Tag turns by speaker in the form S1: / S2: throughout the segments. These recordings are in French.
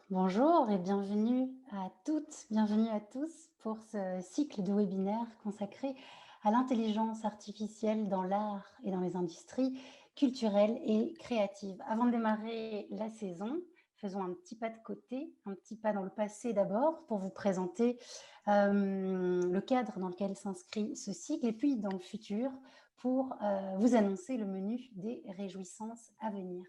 S1: Bonjour et bienvenue à toutes, bienvenue à tous pour ce cycle de webinaires consacré à l'intelligence artificielle dans l'art et dans les industries culturelles et créatives. Avant de démarrer la saison, faisons un petit pas de côté, un petit pas dans le passé d'abord pour vous présenter le cadre dans lequel s'inscrit ce cycle et puis dans le futur pour vous annoncer le menu des réjouissances à venir.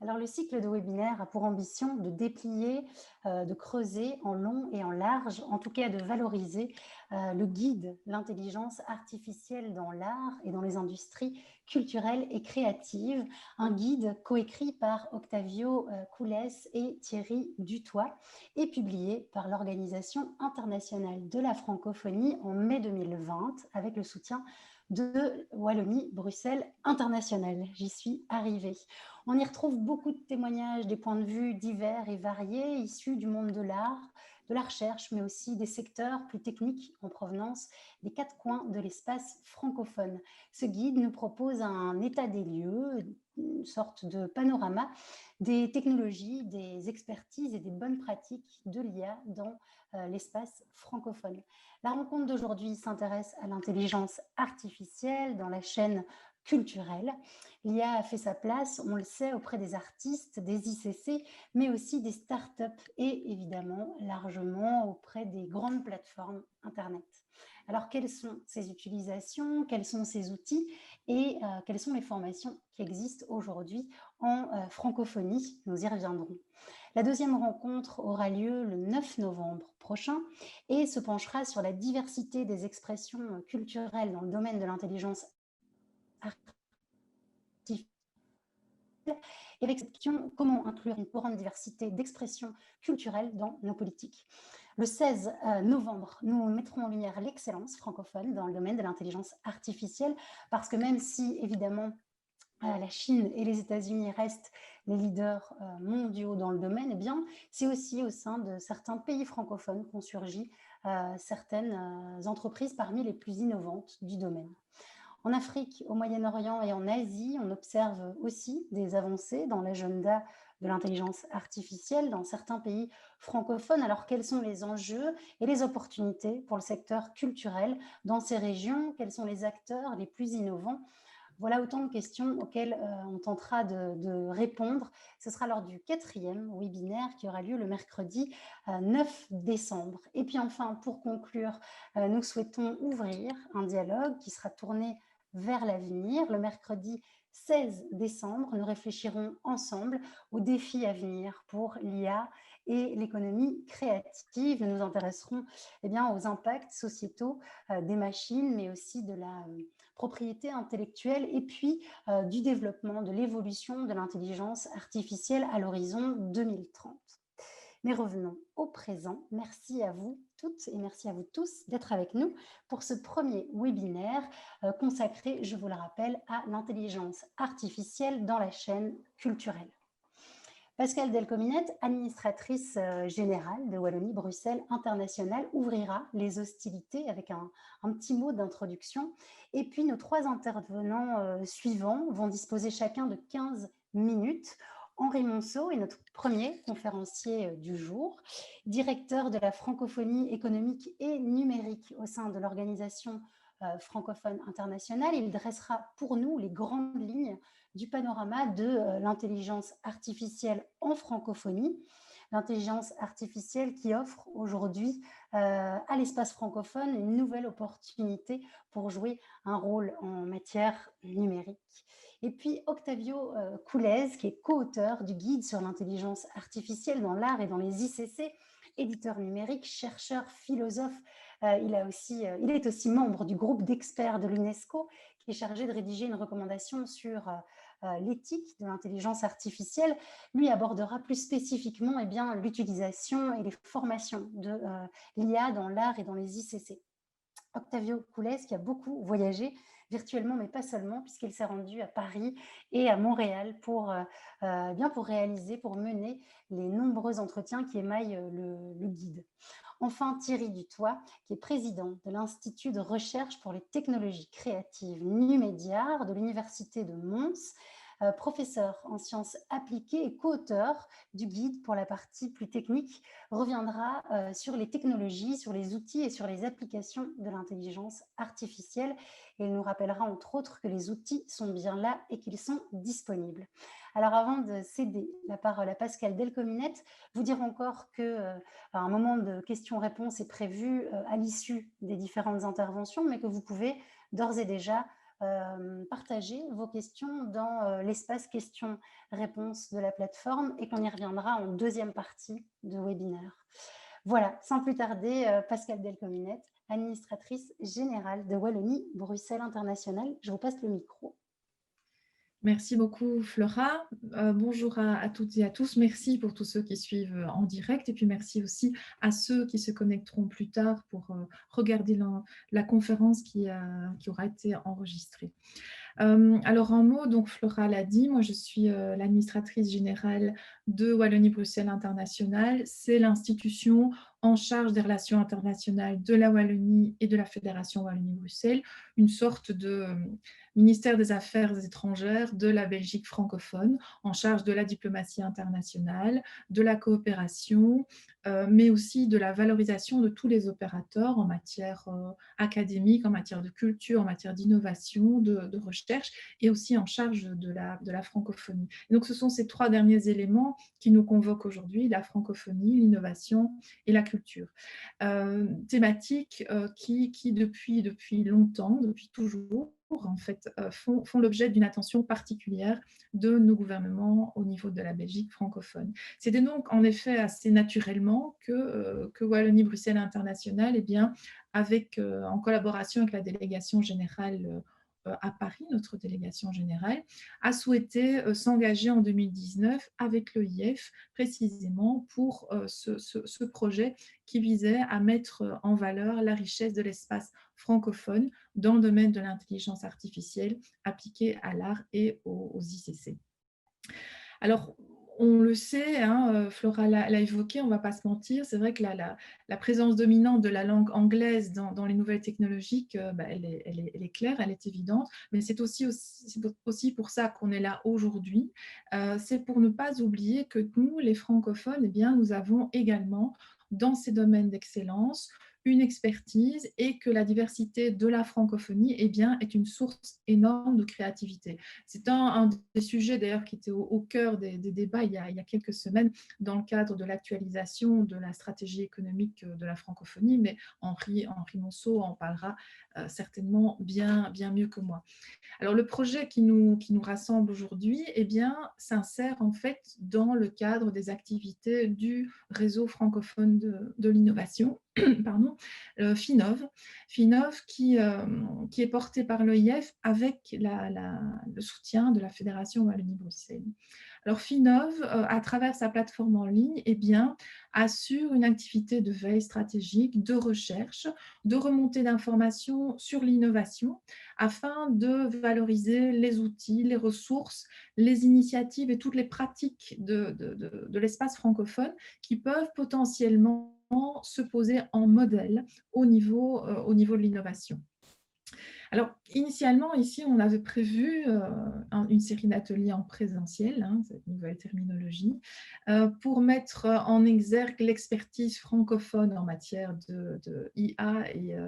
S1: Alors, le cycle de webinaire a pour ambition de déplier, de creuser en long et en large, en tout cas de valoriser le guide, l'intelligence artificielle dans l'art et dans les industries culturelles et créatives, un guide coécrit par Octavio Coulès et Thierry Dutoit et publié par l'Organisation internationale de la francophonie en mai 2020 avec le soutien de Wallonie-Bruxelles International. J'y suis arrivée. On y retrouve beaucoup de témoignages, des points de vue divers et variés, issus du monde de l'art, de la recherche, mais aussi des secteurs plus techniques en provenance des quatre coins de l'espace francophone. Ce guide nous propose un état des lieux, une sorte de panorama des technologies, des expertises et des bonnes pratiques de l'IA dans l'espace francophone. La rencontre d'aujourd'hui s'intéresse à l'intelligence artificielle dans la chaîne culturelle. L'IA a fait sa place, on le sait, auprès des artistes, des ICC, mais aussi des startups et évidemment largement auprès des grandes plateformes Internet. Alors, quelles sont ces utilisations, quels sont ces outils et quelles sont les formations qui existent aujourd'hui en francophonie? Nous y reviendrons. La deuxième rencontre aura lieu le 9 novembre prochain et se penchera sur la diversité des expressions culturelles dans le domaine de l'intelligence artificielle. Et avec cette question, comment inclure une plus grande diversité d'expressions culturelles dans nos politiques? Le 16 novembre, nous mettrons en lumière l'excellence francophone dans le domaine de l'intelligence artificielle, parce que même si, évidemment, la Chine et les États-Unis restent les leaders mondiaux dans le domaine, eh bien, c'est aussi au sein de certains pays francophones qu'ont surgi certaines entreprises parmi les plus innovantes du domaine. En Afrique, au Moyen-Orient et en Asie, on observe aussi des avancées dans l'agenda de l'intelligence artificielle dans certains pays francophones. Alors, quels sont les enjeux et les opportunités pour le secteur culturel dans ces régions? Quels sont les acteurs les plus innovants? Voilà autant de questions auxquelles on tentera de répondre. Ce sera lors du quatrième webinaire qui aura lieu le mercredi 9 décembre. Et puis enfin, pour conclure, nous souhaitons ouvrir un dialogue qui sera tourné vers l'avenir. Le mercredi 16 décembre, nous réfléchirons ensemble aux défis à venir pour l'IA et l'économie créative. Nous nous intéresserons aux impacts sociétaux des machines, mais aussi de la propriété intellectuelle et puis du développement, de l'évolution de l'intelligence artificielle à l'horizon 2030. Mais revenons au présent. Merci à vous toutes et merci à vous tous d'être avec nous pour ce premier webinaire consacré, je vous le rappelle, à l'intelligence artificielle dans la chaîne culturelle. Pascale Delcominette, administratrice générale de Wallonie-Bruxelles International, ouvrira les hostilités avec un petit mot d'introduction. Et puis, nos trois intervenants suivants vont disposer chacun de 15 minutes. Henri Monceau est notre premier conférencier du jour, directeur de la francophonie économique et numérique au sein de l'organisation francophone internationale. Il dressera pour nous les grandes lignes du panorama de l'intelligence artificielle en francophonie. L'intelligence artificielle qui offre aujourd'hui à l'espace francophone une nouvelle opportunité pour jouer un rôle en matière numérique. Et puis Octavio Coulez, qui est co-auteur du guide sur l'intelligence artificielle dans l'art et dans les ICC, éditeur numérique, chercheur, philosophe. Il est aussi membre du groupe d'experts de l'UNESCO qui est chargé de rédiger une recommandation sur l'éthique de l'intelligence artificielle. Lui abordera plus spécifiquement l'utilisation et les formations de l'IA dans l'art et dans les ICC. Octavio Coulès, qui a beaucoup voyagé virtuellement, mais pas seulement, puisqu'il s'est rendu à Paris et à Montréal pour réaliser, pour mener les nombreux entretiens qui émaillent le guide. Enfin, Thierry Dutoit, qui est président de l'Institut de recherche pour les technologies créatives Numédiar de l'Université de Mons, professeur en sciences appliquées et co-auteur du guide pour la partie plus technique, reviendra sur les technologies, sur les outils et sur les applications de l'intelligence artificielle. Et il nous rappellera entre autres que les outils sont bien là et qu'ils sont disponibles. Alors avant de céder la parole à Pascal Delcominette, vous dire encore que un moment de questions-réponses est prévu à l'issue des différentes interventions, mais que vous pouvez d'ores et déjà partager vos questions dans l'espace questions-réponses de la plateforme et qu'on y reviendra en deuxième partie de webinaire. Voilà, sans plus tarder, Pascal Delcominette, administratrice générale de Wallonie-Bruxelles International. Je vous passe le micro.
S2: Merci beaucoup Flora. Bonjour à toutes et à tous. Merci pour tous ceux qui suivent en direct et puis merci aussi à ceux qui se connecteront plus tard pour regarder la conférence qui aura été enregistrée. Alors en mots, donc Flora l'a dit, moi je suis l'administratrice générale de Wallonie-Bruxelles International. C'est l'institution en charge des relations internationales de la Wallonie et de la Fédération Wallonie-Bruxelles, une sorte de ministère des Affaires étrangères de la Belgique francophone, en charge de la diplomatie internationale, de la coopération, mais aussi de la valorisation de tous les opérateurs en matière académique, en matière de culture, en matière d'innovation, de recherche, et aussi en charge de la francophonie. Et donc ce sont ces trois derniers éléments qui nous convoquent aujourd'hui, la francophonie, l'innovation et la culture. Thématiques qui depuis longtemps, depuis toujours, en fait, font l'objet d'une attention particulière de nos gouvernements au niveau de la Belgique francophone. C'était donc en effet assez naturellement que Wallonie-Bruxelles International, eh bien, en collaboration avec la délégation générale à Paris, notre délégation générale, a souhaité s'engager en 2019 avec l'EIF précisément pour ce projet qui visait à mettre en valeur la richesse de l'espace francophone dans le domaine de l'intelligence artificielle appliquée à l'art et aux ICC. Alors, on le sait, hein, Flora l'a évoqué, on ne va pas se mentir, c'est vrai que la présence dominante de la langue anglaise dans les nouvelles technologies, elle est claire, elle est évidente, mais c'est aussi pour ça qu'on est là aujourd'hui. C'est pour ne pas oublier que nous, les francophones, eh bien, nous avons également, dans ces domaines d'excellence, une expertise et que la diversité de la francophonie eh bien, est une source énorme de créativité. C'est un des sujets d'ailleurs qui était au cœur des débats il y a quelques semaines dans le cadre de l'actualisation de la stratégie économique de la francophonie, mais Henri Monceau en parlera certainement bien mieux que moi. Alors le projet qui nous rassemble aujourd'hui eh bien, s'insère en fait dans le cadre des activités du réseau francophone de l'innovation, pardon, FINOV qui est porté par l'EIF avec le soutien de la Fédération Wallonie-Bruxelles. Alors FINOV, à travers sa plateforme en ligne, eh bien, assure une activité de veille stratégique, de recherche, de remontée d'informations sur l'innovation afin de valoriser les outils, les ressources, les initiatives et toutes les pratiques de l'espace francophone qui peuvent potentiellement se poser en modèle au niveau de l'innovation. Alors, initialement, ici, on avait prévu une série d'ateliers en présentiel, cette nouvelle terminologie, pour mettre en exergue l'expertise francophone en matière de IA et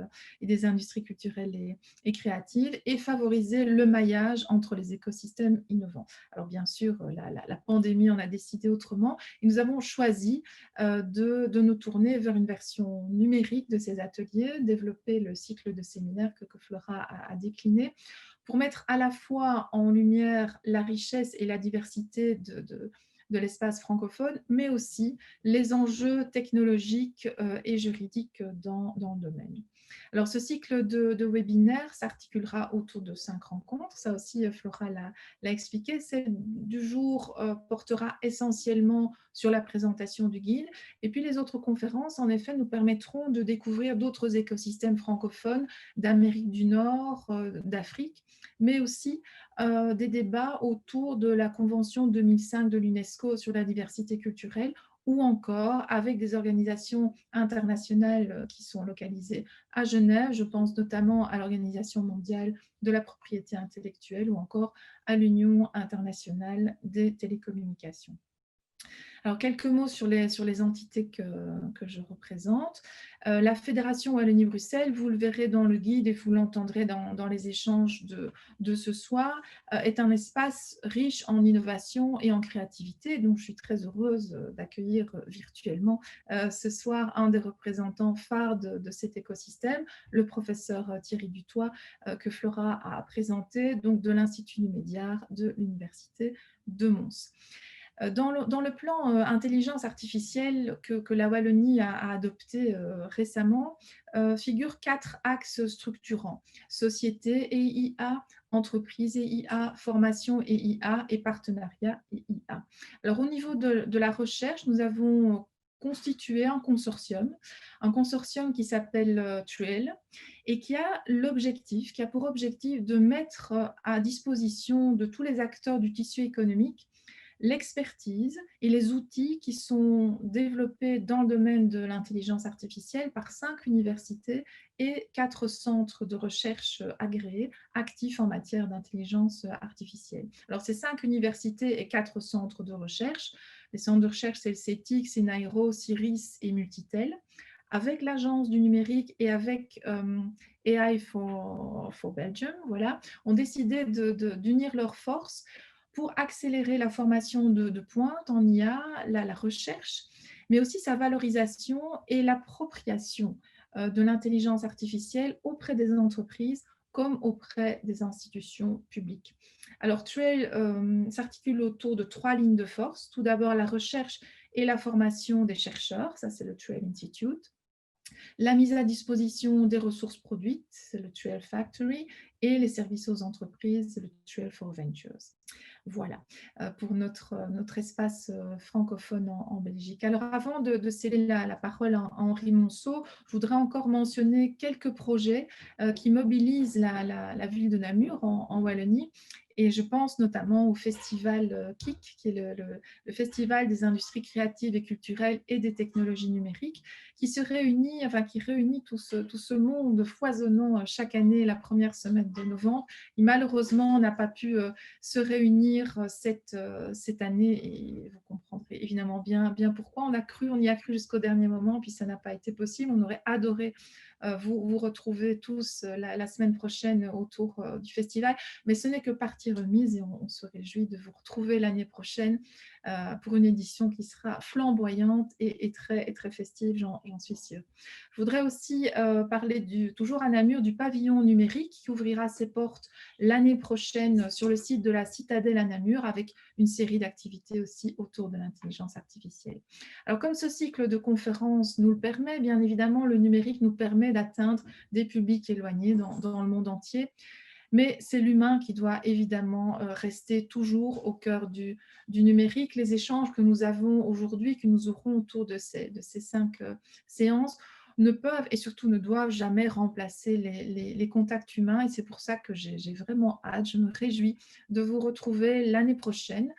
S2: des industries culturelles et créatives et favoriser le maillage entre les écosystèmes innovants. Alors, bien sûr, la pandémie en a décidé autrement et nous avons choisi de nous tourner vers une version numérique de ces ateliers, développer le cycle de séminaires que Flora a décliné, pour mettre à la fois en lumière la richesse et la diversité de l'espace francophone, mais aussi les enjeux technologiques et juridiques dans le domaine. Alors, ce cycle de webinaires s'articulera autour de 5 rencontres. Ça aussi, Flora l'a expliqué. Celle du jour portera essentiellement sur la présentation du guide. Et puis, les autres conférences, en effet, nous permettront de découvrir d'autres écosystèmes francophones d'Amérique du Nord, d'Afrique, mais aussi des débats autour de la Convention 2005 de l'UNESCO sur la diversité culturelle ou encore avec des organisations internationales qui sont localisées à Genève. Je pense notamment à l'Organisation mondiale de la propriété intellectuelle ou encore à l'Union internationale des télécommunications. Alors, quelques mots sur les entités que je représente. La Fédération Wallonie-Bruxelles, vous le verrez dans le guide et vous l'entendrez dans les échanges de ce soir, est un espace riche en innovation et en créativité. Donc, je suis très heureuse d'accueillir virtuellement ce soir un des représentants phares de cet écosystème, le professeur Thierry Dutoit, que Flora a présenté, donc de l'Institut Numédiar de l'Université de Mons. Dans le plan intelligence artificielle que la Wallonie a adopté récemment, figurent 4 axes structurants: société et IA, entreprise et IA, formation et IA et partenariat et IA. Alors, au niveau de la recherche, nous avons constitué un consortium qui s'appelle TRIL et qui a pour objectif de mettre à disposition de tous les acteurs du tissu économique l'expertise et les outils qui sont développés dans le domaine de l'intelligence artificielle par 5 universités et 4 centres de recherche agréés actifs en matière d'intelligence artificielle. Alors, ces 5 universités et 4 centres de recherche, les centres de recherche, c'est le CETIC, Nairo, CIRIS et Multitel, avec l'Agence du numérique et avec AI for Belgium, voilà, ont décidé d'unir leurs forces pour accélérer la formation de pointe en IA, la recherche, mais aussi sa valorisation et l'appropriation de l'intelligence artificielle auprès des entreprises comme auprès des institutions publiques. Alors, TRAIL s'articule autour de 3 lignes de force. Tout d'abord, la recherche et la formation des chercheurs, ça c'est le TRAIL Institute. La mise à disposition des ressources produites, c'est le TRAIL Factory, et les services aux entreprises, c'est le TRAIL for Ventures. Voilà, pour notre espace francophone en Belgique. Alors, avant de céder la parole à Henri Monceau, je voudrais encore mentionner quelques projets qui mobilisent la ville de Namur en Wallonie. Et je pense notamment au festival KIC, qui est le Festival des industries créatives et culturelles et des technologies numériques, qui réunit tout ce monde foisonnant chaque année, la première semaine de novembre. Et malheureusement, on n'a pas pu se réunir cette année, et vous comprendrez évidemment bien pourquoi. On y a cru jusqu'au dernier moment, puis ça n'a pas été possible. On aurait adoré vous retrouver tous la semaine prochaine autour du festival, mais ce n'est que partie remise et on se réjouit de vous retrouver l'année prochaine pour une édition qui sera flamboyante et très festive, j'en suis sûre. Je voudrais aussi parler toujours à Namur du pavillon numérique qui ouvrira ses portes l'année prochaine sur le site de la Citadelle à Namur avec une série d'activités aussi autour de l'intelligence artificielle. Alors, comme ce cycle de conférences nous le permet, bien évidemment, le numérique nous permet d'atteindre des publics éloignés dans le monde entier. Mais c'est l'humain qui doit évidemment rester toujours au cœur du numérique. Les échanges que nous avons aujourd'hui, que nous aurons autour de ces 5 séances, ne peuvent et surtout ne doivent jamais remplacer les contacts humains. Et c'est pour ça que j'ai vraiment hâte, je me réjouis de vous retrouver l'année prochaine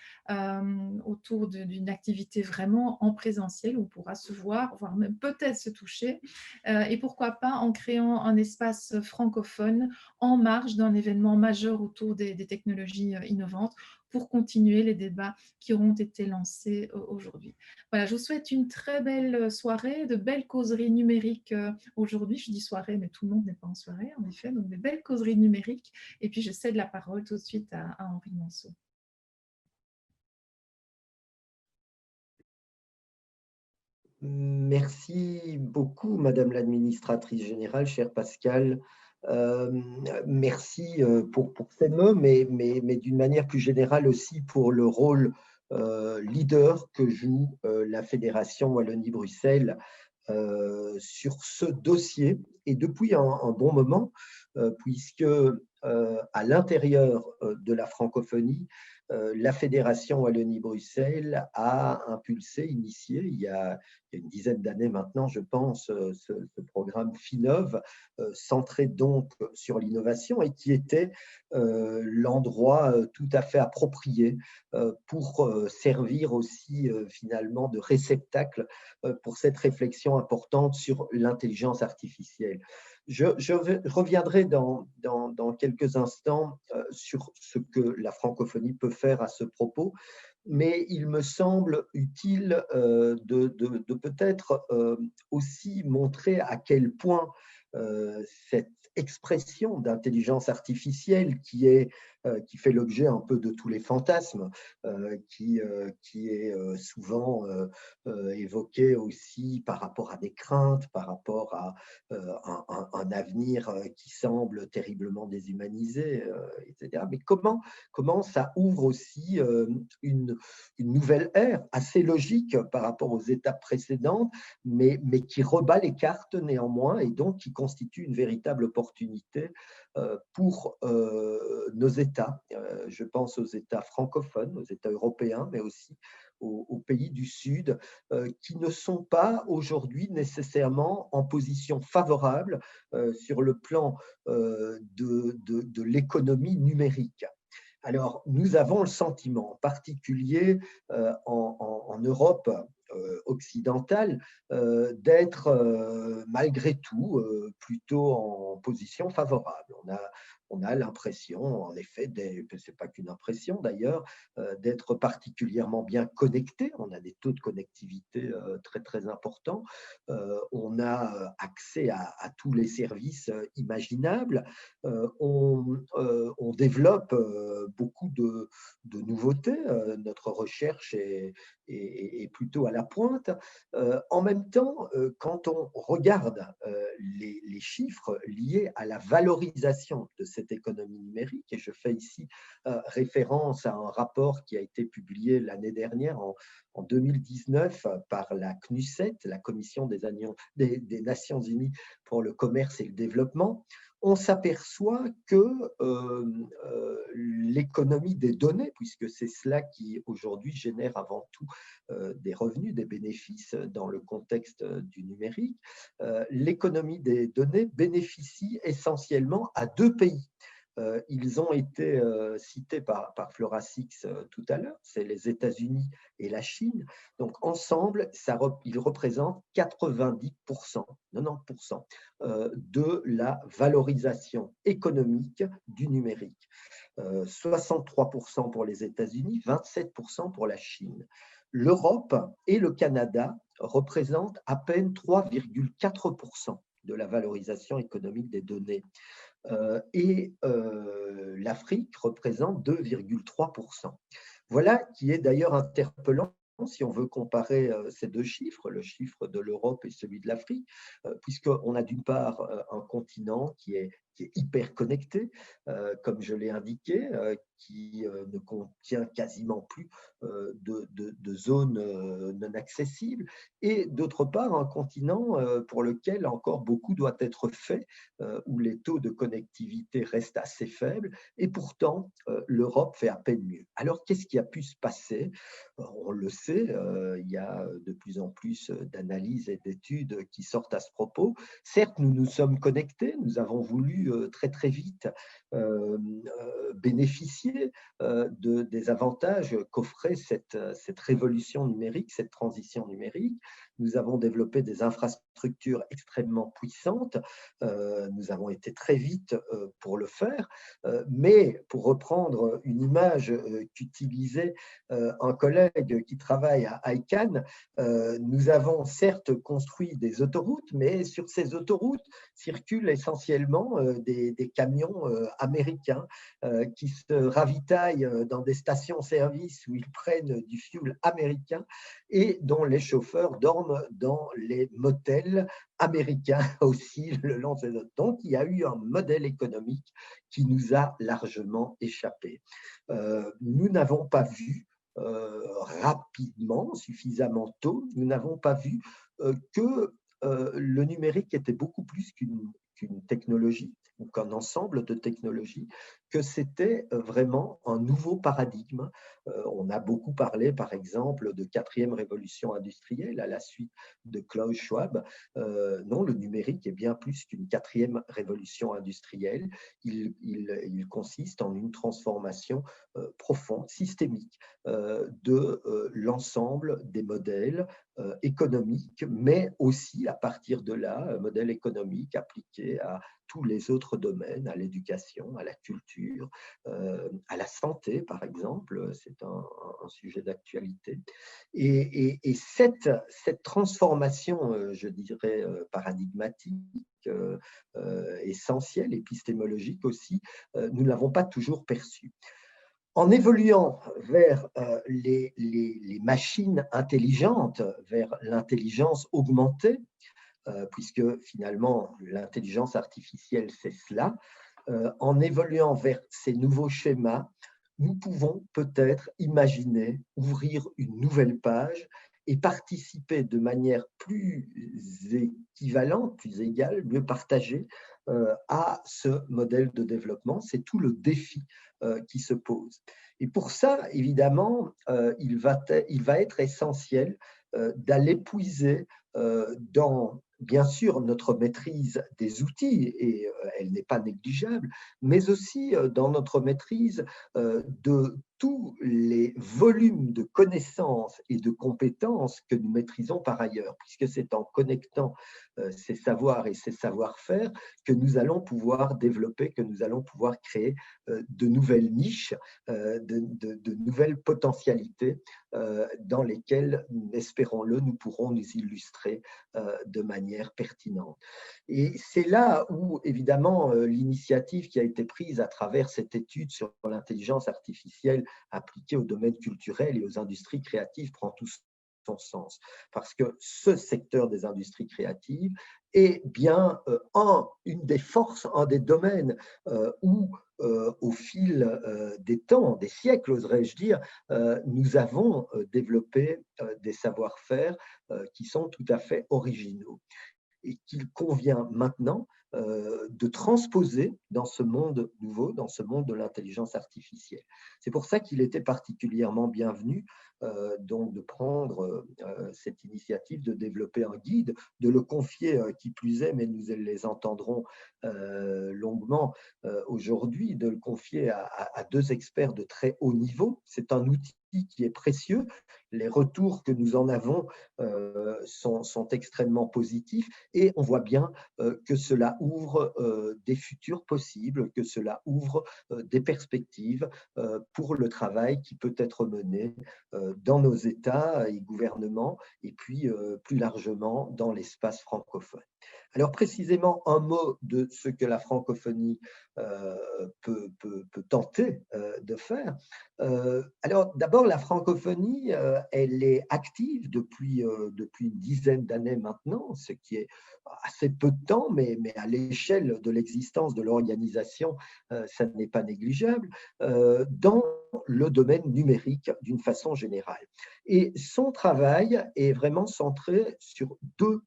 S2: autour d'une activité vraiment en présentiel où on pourra se voir, voire même peut-être se toucher. Et pourquoi pas en créant un espace francophone en marge d'un événement majeur autour des technologies innovantes pour continuer les débats qui auront été lancés aujourd'hui. Voilà, je vous souhaite une très belle soirée, de belles causeries numériques aujourd'hui. Je dis soirée, mais tout le monde n'est pas en soirée, en effet, donc des belles causeries numériques. Et puis, je cède la parole tout de suite à Henri Monceau.
S3: Merci beaucoup, Madame l'administratrice générale, chère Pascale. Merci pour ces mots, mais d'une manière plus générale aussi pour le rôle leader que joue la Fédération Wallonie-Bruxelles sur ce dossier et depuis un bon moment, puisque à l'intérieur de la francophonie, la Fédération Wallonie-Bruxelles a impulsé, initié, il y a une dizaine d'années maintenant, je pense, ce programme FINOV, centré donc sur l'innovation et qui était l'endroit tout à fait approprié pour servir aussi finalement de réceptacle pour cette réflexion importante sur l'intelligence artificielle. Je reviendrai dans quelques instants sur ce que la francophonie peut faire à ce propos, mais il me semble utile de peut-être aussi montrer à quel point cette expression d'intelligence artificielle qui fait l'objet un peu de tous les fantasmes, qui est souvent évoquée aussi par rapport à des craintes, par rapport à un avenir qui semble terriblement déshumanisé, etc. Mais comment ça ouvre aussi une nouvelle ère assez logique par rapport aux étapes précédentes, mais qui rebat les cartes néanmoins et donc qui constitue une véritable opportunité pour nos États. Je pense aux États francophones, aux États européens, mais aussi aux pays du Sud, qui ne sont pas aujourd'hui nécessairement en position favorable sur le plan de l'économie numérique. Alors, nous avons le sentiment, en particulier en Europe occidentale, d'être malgré tout plutôt en position favorable. On a l'impression, en effet, ce n'est pas qu'une impression d'ailleurs, d'être particulièrement bien connecté. On a des taux de connectivité très, très importants. On a accès à tous les services imaginables. On développe beaucoup de nouveautés. Notre recherche est plutôt à la pointe. En même temps, quand on regarde les chiffres liés à la valorisation de cette économie numérique, et je fais ici référence à un rapport qui a été publié l'année dernière en 2019 par la CNUSET, la Commission des Nations Unies pour le commerce et le développement, on s'aperçoit que l'économie des données, puisque c'est cela qui aujourd'hui génère avant tout des revenus, des bénéfices dans le contexte du numérique, l'économie des données bénéficie essentiellement à deux pays. Ils ont été cités par Flora Six tout à l'heure, c'est les États-Unis et la Chine. Donc ensemble, ils représentent 90%, 90% de la valorisation économique du numérique. 63% pour les États-Unis, 27% pour la Chine. L'Europe et le Canada représentent à peine 3,4% de la valorisation économique des données. Et l'Afrique représente 2,3%. Voilà qui est d'ailleurs interpellant si on veut comparer ces deux chiffres, le chiffre de l'Europe et celui de l'Afrique, puisqu'on a d'une part un continent qui est hyper connecté, comme je l'ai indiqué, qui ne contient quasiment plus de zones non accessibles, et d'autre part un continent pour lequel encore beaucoup doit être fait, où les taux de connectivité restent assez faibles, et pourtant l'Europe fait à peine mieux. Alors qu'est-ce qui a pu se passer? On le sait, il y a de plus en plus d'analyses et d'études qui sortent à ce propos. Certes, nous nous sommes connectés, nous avons voulu très très vite bénéficier des avantages qu'offrait cette révolution numérique, cette transition numérique. Nous avons développé des infrastructures extrêmement puissantes. Nous avons été très vite pour le faire. Mais pour reprendre une image qu'utilisait un collègue qui travaille à ICANN, nous avons certes construit des autoroutes, mais sur ces autoroutes circulent essentiellement des camions américains qui se ravitaillent dans des stations-service où ils prennent du fuel américain et dont les chauffeurs dorment dans les motels américains aussi le long de ces autres. Donc, il y a eu un modèle économique qui nous a largement échappé. Nous n'avons pas vu rapidement, suffisamment tôt, nous n'avons pas vu que le numérique était beaucoup plus qu'une technologie ou qu'un ensemble de technologies, que c'était vraiment un nouveau paradigme. On a beaucoup parlé, par exemple, de quatrième révolution industrielle à la suite de Klaus Schwab. Non, le numérique est bien plus qu'une quatrième révolution industrielle. Il consiste en une transformation profonde, systémique de l'ensemble des modèles économiques, mais aussi à partir de là, un modèle économique appliqué à tous les autres domaines, à l'éducation, à la culture, à la santé, par exemple. C'est un sujet d'actualité. Et cette transformation, je dirais, paradigmatique, essentielle, épistémologique aussi, nous ne l'avons pas toujours perçue. En évoluant vers les machines intelligentes, vers l'intelligence augmentée, puisque finalement l'intelligence artificielle c'est cela, en évoluant vers ces nouveaux schémas, nous pouvons peut-être imaginer ouvrir une nouvelle page et participer de manière plus équivalente, plus égale, mieux partagée à ce modèle de développement. C'est tout le défi qui se pose. Et pour ça, évidemment, il va être essentiel d'aller puiser dans, bien sûr, notre maîtrise des outils, et elle n'est pas négligeable, mais aussi dans notre maîtrise de tous les volumes de connaissances et de compétences que nous maîtrisons par ailleurs, puisque c'est en connectant ces savoirs et ces savoir-faire que nous allons pouvoir développer, que nous allons pouvoir créer de nouvelles niches, de nouvelles potentialités dans lesquelles, espérons-le, nous pourrons nous illustrer de manière pertinente. Et c'est là où, évidemment, l'initiative qui a été prise à travers cette étude sur l'intelligence artificielle appliquée au domaine culturel et aux industries créatives prend tout son sens. Parce que ce secteur des industries créatives est bien une des forces, un des domaines où, au fil des temps, des siècles, oserais-je dire, nous avons développé des savoir-faire qui sont tout à fait originaux et qu'il convient maintenant de transposer dans ce monde nouveau, dans ce monde de l'intelligence artificielle. C'est pour ça qu'il était particulièrement bienvenu donc de prendre cette initiative de développer un guide, de le confier, qui plus est, mais nous les entendrons longuement aujourd'hui, de le confier à deux experts de très haut niveau. C'est un outil qui est précieux. Les retours que nous en avons sont extrêmement positifs et on voit bien que cela ouvre des futurs possibles, que cela ouvre des perspectives pour le travail qui peut être mené dans nos États et gouvernements et puis plus largement dans l'espace francophone. Alors précisément un mot de ce que la francophonie peut tenter de faire. Alors d'abord, la francophonie, elle est active depuis une dizaine d'années maintenant, ce qui est assez peu de temps, mais à l'échelle de l'existence de l'organisation, ça n'est pas négligeable, dans le domaine numérique d'une façon générale. Et son travail est vraiment centré sur deux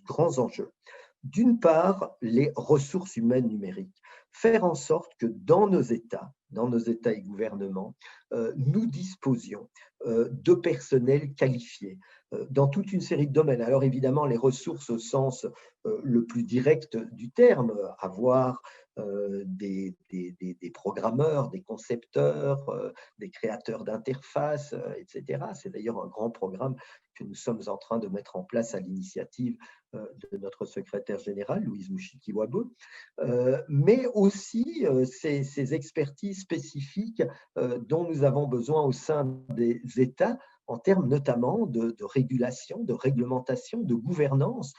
S3: grands enjeux. D'une part, les ressources humaines numériques. Faire en sorte que dans nos États et gouvernements, nous disposions de personnel qualifié dans toute une série de domaines. Alors évidemment, les ressources au sens le plus direct du terme, avoir des programmeurs, des concepteurs, des créateurs d'interfaces, etc. C'est d'ailleurs un grand programme que nous sommes en train de mettre en place à l'initiative de notre secrétaire général, Louise Mouchiki-Wabo, mais aussi ces expertises spécifiques dont nous avons besoin au sein des États, en termes notamment de régulation, de réglementation, de gouvernance,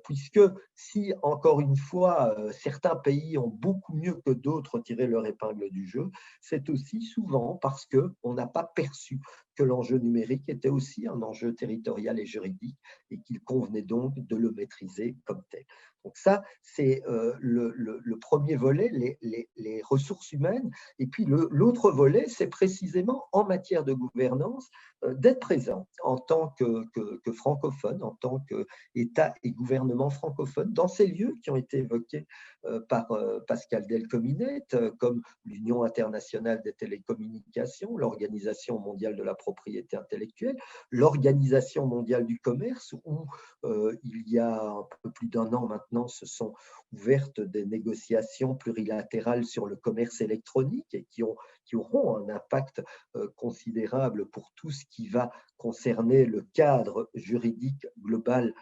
S3: puisque si, encore une fois, certains pays ont beaucoup mieux que d'autres tiré leur épingle du jeu, c'est aussi souvent parce qu'on n'a pas perçu que l'enjeu numérique était aussi un enjeu territorial et juridique et qu'il convenait donc de le maîtriser comme tel. Donc ça, c'est le premier volet, les ressources humaines. Et puis l'autre volet, c'est précisément en matière de gouvernance, d'être très présent en tant que francophone, en tant qu'État et gouvernement francophone, dans ces lieux qui ont été évoqués par Pascal Delcominette, comme l'Union internationale des télécommunications, l'Organisation mondiale de la propriété intellectuelle, l'Organisation mondiale du commerce, où il y a un peu plus d'un an maintenant, se sont ouvertes des négociations plurilatérales sur le commerce électronique et qui auront un impact considérable pour tout ce qui va concerner le cadre juridique global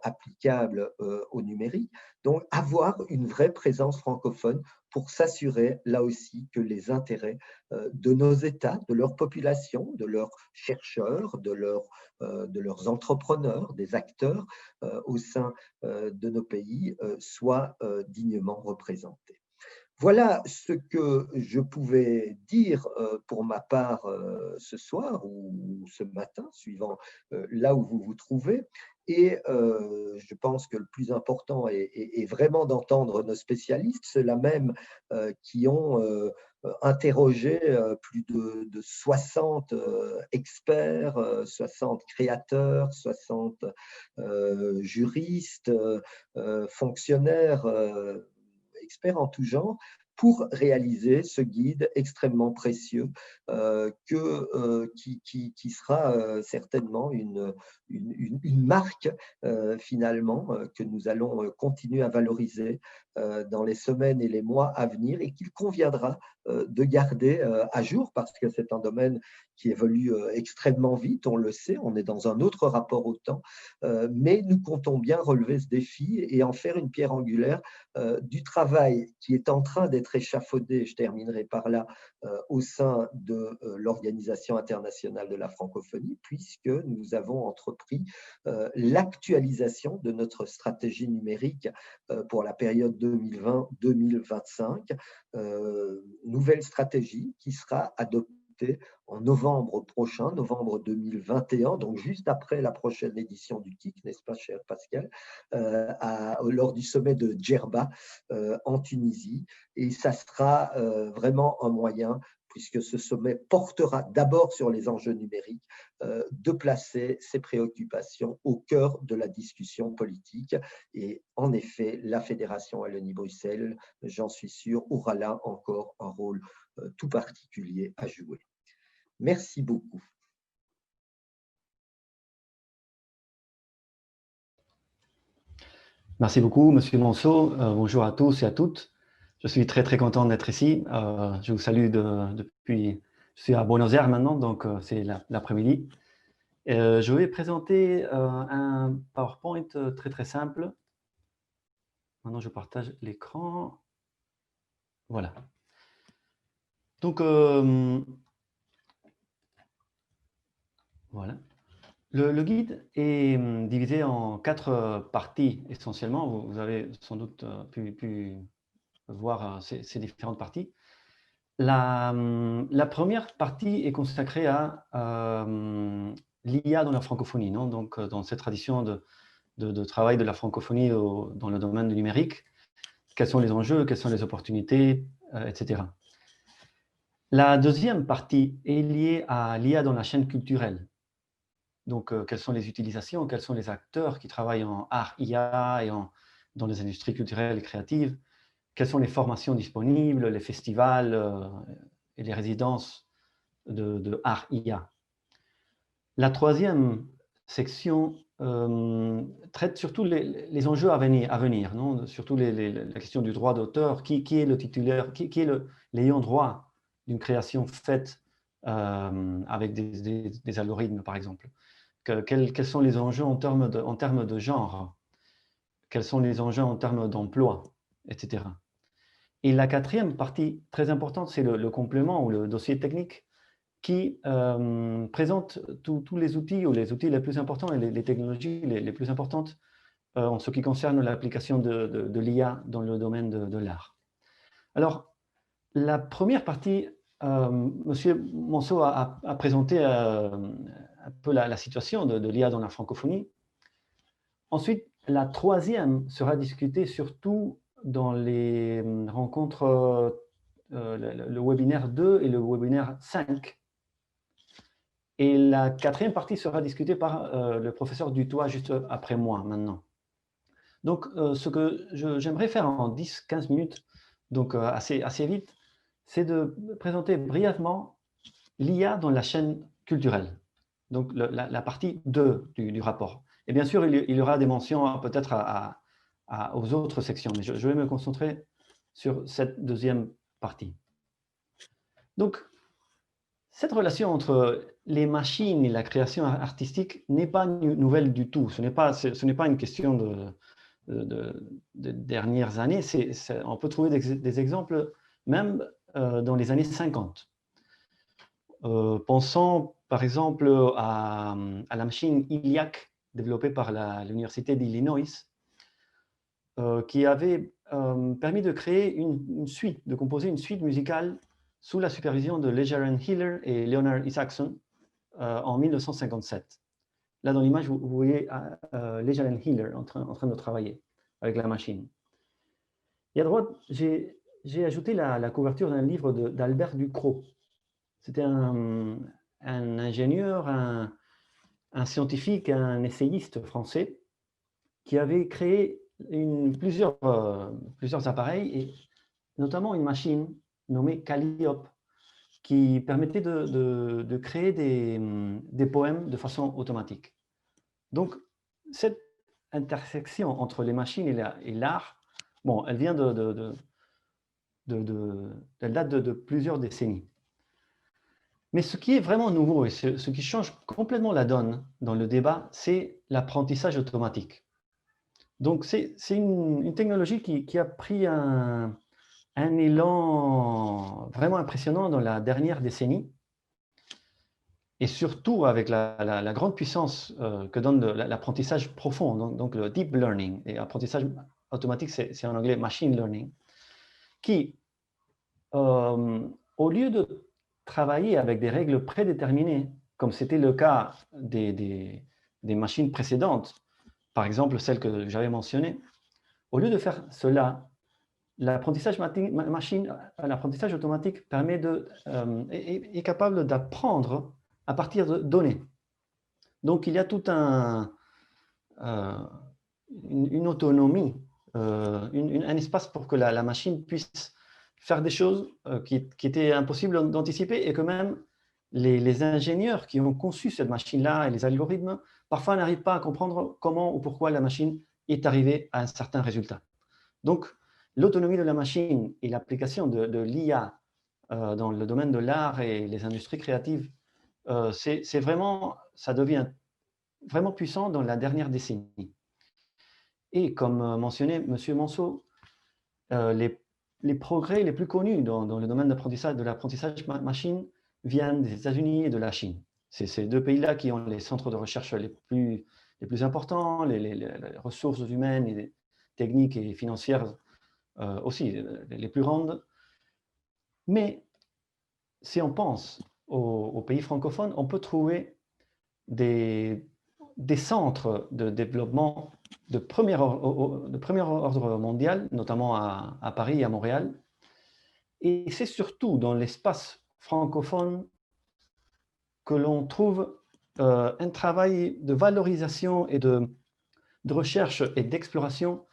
S3: applicable au numérique. Donc, avoir une vraie présence francophone pour s'assurer, là aussi, que les intérêts de nos États, de leur population, de leurs chercheurs, de leurs entrepreneurs, des acteurs au sein de nos pays soient dignement représentés. Voilà ce que je pouvais dire pour ma part ce soir ou ce matin, suivant là où vous vous trouvez. Et je pense que le plus important est vraiment d'entendre nos spécialistes, ceux-là même qui ont interrogé plus de 60 experts, 60 créateurs, 60 juristes, fonctionnaires, experts en tout genre, pour réaliser ce guide extrêmement précieux qui sera certainement une marque finalement que nous allons continuer à valoriser dans les semaines et les mois à venir et qu'il conviendra de garder à jour parce que c'est un domaine qui évolue extrêmement vite, on le sait, on est dans un autre rapport au temps, mais nous comptons bien relever ce défi et en faire une pierre angulaire du travail qui est en train d'être échafaudé, je terminerai par là, au sein de l'Organisation internationale de la francophonie, puisque nous avons entrepris l'actualisation de notre stratégie numérique pour la période 2020-2025, nouvelle stratégie qui sera adoptée en novembre prochain, novembre 2021, donc juste après la prochaine édition du KIC, n'est-ce pas, cher Pascal, lors du sommet de Djerba en Tunisie. Et ça sera vraiment un moyen, puisque ce sommet portera d'abord sur les enjeux numériques, de placer ces préoccupations au cœur de la discussion politique. Et en effet, la Fédération Wallonie-Bruxelles, j'en suis sûr, aura là encore un rôle tout particulier à jouer. Merci beaucoup.
S4: Merci beaucoup, Monsieur Monceau. Bonjour à tous et à toutes. Je suis très, très content d'être ici. Je vous salue depuis... Je suis à Buenos Aires maintenant, donc c'est l'après-midi. Je vais présenter un PowerPoint très, très simple. Maintenant, je partage l'écran. Voilà. Donc, voilà. Le guide est divisé en 4 parties essentiellement. Vous avez sans doute pu voir ces différentes parties. La première partie est consacrée à l'IA dans la francophonie, non? Donc, dans cette tradition de travail de la francophonie dans le domaine du numérique. Quels sont les enjeux, quelles sont les opportunités, etc. La deuxième partie est liée à l'IA dans la chaîne culturelle. Donc, quelles sont les utilisations, quels sont les acteurs qui travaillent en art IA et dans les industries culturelles et créatives, quelles sont les formations disponibles, les festivals et les résidences de art IA. La troisième section traite surtout les enjeux à venir, non? Surtout la question du droit d'auteur, qui est le titulaire, qui est l'ayant droit d'une création faite avec des algorithmes, par exemple. Quels sont les enjeux en termes de genre? Quels sont les enjeux en termes d'emploi, etc. Et la quatrième partie très importante, c'est le complément ou le dossier technique qui présente tous les outils ou les outils les plus importants et les technologies les plus importantes en ce qui concerne l'application de l'IA dans le domaine de l'art. Alors, la première partie, Monsieur Monceau a présenté un peu la situation de l'IA dans la francophonie. Ensuite, la troisième sera discutée surtout dans les rencontres, le webinaire 2 et le webinaire 5. Et la quatrième partie sera discutée par le professeur Dutoit juste après moi maintenant. Donc, ce que j'aimerais faire en 10-15 minutes, donc assez vite, c'est de présenter brièvement l'IA dans la chaîne culturelle, donc la partie 2 du rapport. Et bien sûr, il y aura des mentions peut-être aux autres sections, mais je vais me concentrer sur cette deuxième partie. Donc, cette relation entre les machines et la création artistique n'est pas nouvelle du tout. Ce n'est pas une question de dernières années. On peut trouver des exemples même dans les années 50. Pensons par exemple à la machine ELIAC développée par l'Université d'Illinois, qui avait permis de créer de composer une suite musicale sous la supervision de Leger Hiller et Leonard Isaacson en 1957. Là, dans l'image, vous voyez Leger Hiller en train de travailler avec la machine. Et à droite, j'ai ajouté la couverture d'un livre d'Albert Ducrot. C'était un ingénieur, un scientifique, un essayiste français qui avait créé plusieurs appareils, et notamment une machine nommée Calliope, qui permettait de créer des poèmes de façon automatique. Donc, cette intersection entre les machines et l'art, bon, elle vient elle date de plusieurs décennies. Mais ce qui est vraiment nouveau et ce qui change complètement la donne dans le débat, c'est l'apprentissage automatique. Donc, c'est une technologie qui a pris un élan vraiment impressionnant dans la dernière décennie, et surtout avec la grande puissance que donne l'apprentissage profond, donc le deep learning, et apprentissage automatique, c'est en anglais machine learning, qui, au lieu de travailler avec des règles prédéterminées, comme c'était le cas des machines précédentes, par exemple celles que j'avais mentionnées, au lieu de faire cela, l'apprentissage automatique est capable d'apprendre à partir de données. Donc, il y a tout une autonomie, un espace pour que la machine puisse faire des choses qui étaient impossibles d'anticiper, et que même les ingénieurs qui ont conçu cette machine-là et les algorithmes, parfois n'arrivent pas à comprendre comment ou pourquoi la machine est arrivée à un certain résultat. Donc, l'autonomie de la machine et l'application de l'IA dans le domaine de l'art et les industries créatives, ça devient vraiment puissant dans la dernière décennie. Et comme mentionnait M. Manceau, les progrès les plus connus dans le domaine de l'apprentissage machine viennent des États-Unis et de la Chine. C'est ces deux pays-là qui ont les centres de recherche les plus importants, les ressources humaines et techniques et financières aussi les plus grandes. Mais si on pense aux pays francophones, on peut trouver des centres de développement de premier ordre mondial, notamment à Paris et à Montréal. Et c'est surtout dans l'espace francophone que l'on trouve un travail de valorisation et de recherche et d'exploration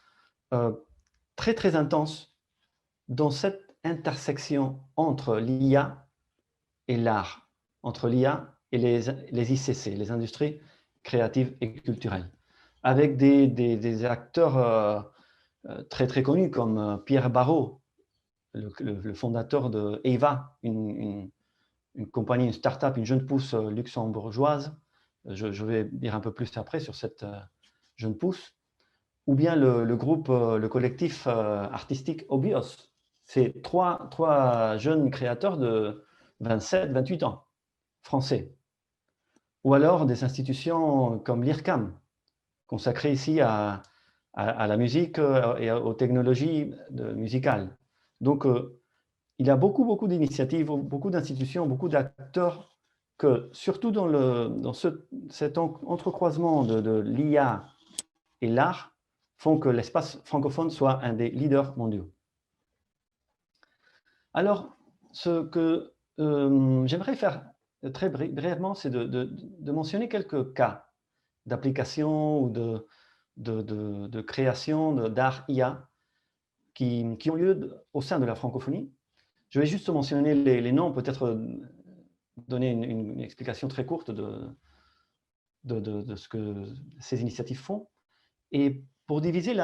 S4: très, très intense dans cette intersection entre l'IA et l'art, entre l'IA et les ICC, les industries créatives et culturelles, avec des acteurs très, très connus comme Pierre Barrault, le fondateur de EVA, une compagnie, une start-up, une jeune pousse luxembourgeoise. Je vais dire un peu plus après sur cette jeune pousse. Ou bien le collectif artistique Obios. C'est trois jeunes créateurs de 27-28 ans, français. Ou alors des institutions comme l'IRCAM, consacrées ici à la musique et aux technologies musicales. Donc, il y a beaucoup d'initiatives, beaucoup d'institutions, beaucoup d'acteurs que, surtout dans cet entrecroisement de l'IA et l'art, font que l'espace francophone soit un des leaders mondiaux. Alors, ce que j'aimerais faire très brièvement, c'est de mentionner quelques cas d'application ou de création d'art IA qui ont lieu au sein de la francophonie. Je vais juste mentionner les noms, peut-être donner une explication très courte de ce que ces initiatives font. Et pour diviser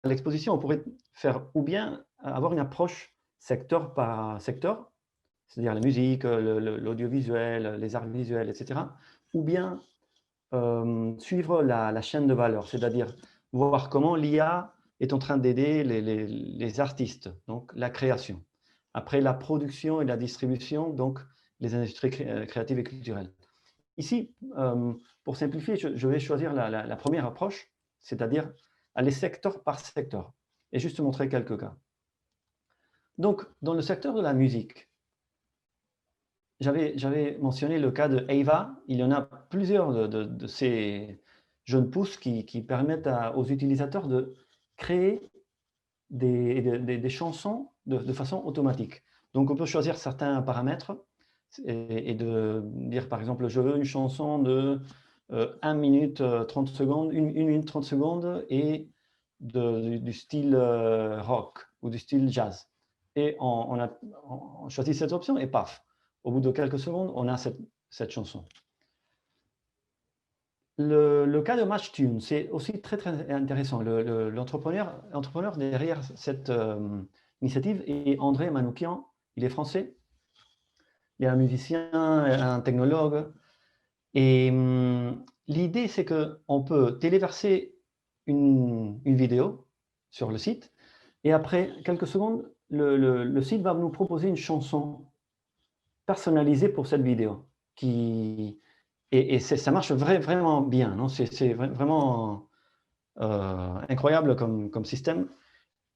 S4: l'exposition, on pourrait faire ou bien avoir une approche secteur par secteur, c'est-à-dire la musique, l'audiovisuel, les arts visuels, etc. Ou bien suivre la chaîne de valeur, c'est-à-dire voir comment l'IA est en train d'aider les artistes, donc la création. Après, la production et la distribution, donc les industries créatives et culturelles. Ici, pour simplifier, je vais choisir la première approche, c'est-à-dire aller secteur par secteur, et juste montrer quelques cas. Donc, dans le secteur de la musique, j'avais mentionné le cas de Ava. Il y en a plusieurs de ces jeunes pousses qui permettent aux utilisateurs de créer des chansons de façon automatique. Donc, on peut choisir certains paramètres et de dire, par exemple, je veux une chanson de 1 minute 30 secondes, 1 minute 30 secondes et du style rock ou du style jazz. Et on choisit cette option et paf, au bout de quelques secondes, on a cette chanson. Le cas de MatchTune, c'est aussi très, très intéressant. L'entrepreneur derrière cette initiative est André Manoukian. Il est français. Il est un musicien, un technologue. Et l'idée, c'est qu'on peut téléverser une vidéo sur le site. Et après quelques secondes, le site va nous proposer une chanson personnalisée pour cette vidéo. Et ça marche vraiment bien. C'est vraiment incroyable comme système.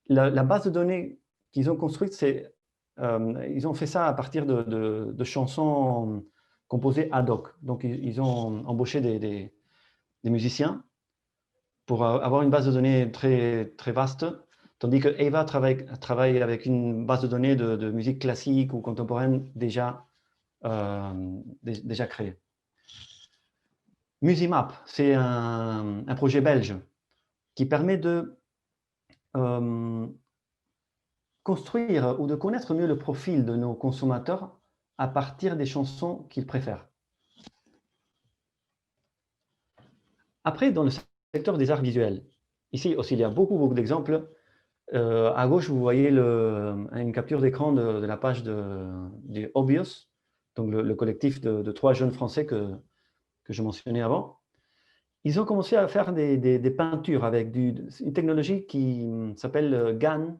S4: La base de données qu'ils ont construite, ils ont fait ça à partir de chansons composées ad hoc. Donc, ils ont embauché des musiciens pour avoir une base de données très, très vaste, tandis que Ava travaille avec une base de données de musique classique ou contemporaine déjà créée. Musimap, c'est un projet belge qui permet de construire ou de connaître mieux le profil de nos consommateurs à partir des chansons qu'ils préfèrent. Après, dans le secteur des arts visuels, ici aussi, il y a beaucoup d'exemples. À gauche, vous voyez une capture d'écran de la page du Obvious, donc le collectif de 3 jeunes Français que je mentionnais avant. Ils ont commencé à faire des peintures avec une technologie qui s'appelle GAN.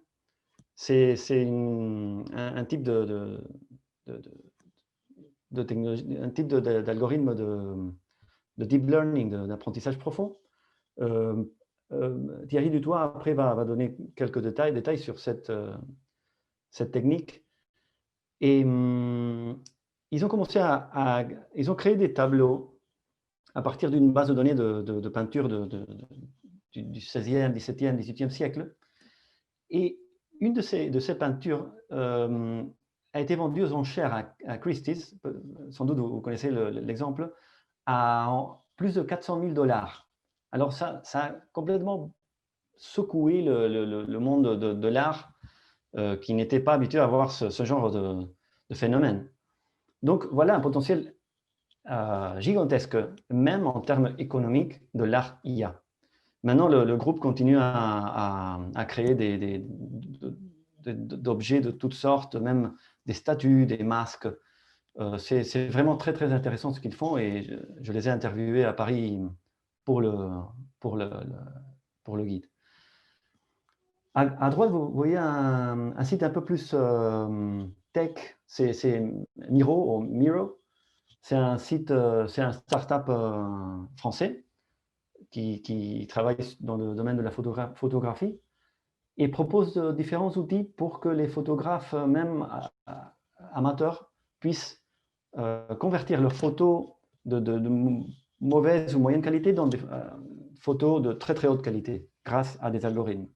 S4: C'est un type d'algorithme de deep learning, d'apprentissage profond. Thierry Dutoit, après, va donner quelques détails sur cette technique. Et ils ont commencé ils ont créé des tableaux à partir d'une base de données de peinture du 16e, 17e, 18e siècle. Et une de ces peintures a été vendue aux enchères à Christie's, sans doute vous connaissez l'exemple, à plus de 400 000 $. Alors ça a complètement secoué le monde de l'art qui n'était pas habitué à voir ce genre de phénomène. Donc voilà un potentiel gigantesque, même en termes économiques, de l'art IA. Maintenant, le groupe continue à créer d'objets de toutes sortes, même des statues, des masques. C'est vraiment très, très intéressant ce qu'ils font et je les ai interviewés à Paris pour le guide. À droite, vous voyez un site un peu plus tech, c'est Miro. C'est un site, c'est un start-up français qui travaille dans le domaine de la photographie et propose différents outils pour que les photographes, même amateurs, puissent convertir leurs photos de mauvaise ou moyenne qualité dans des photos de très très haute qualité grâce à des algorithmes.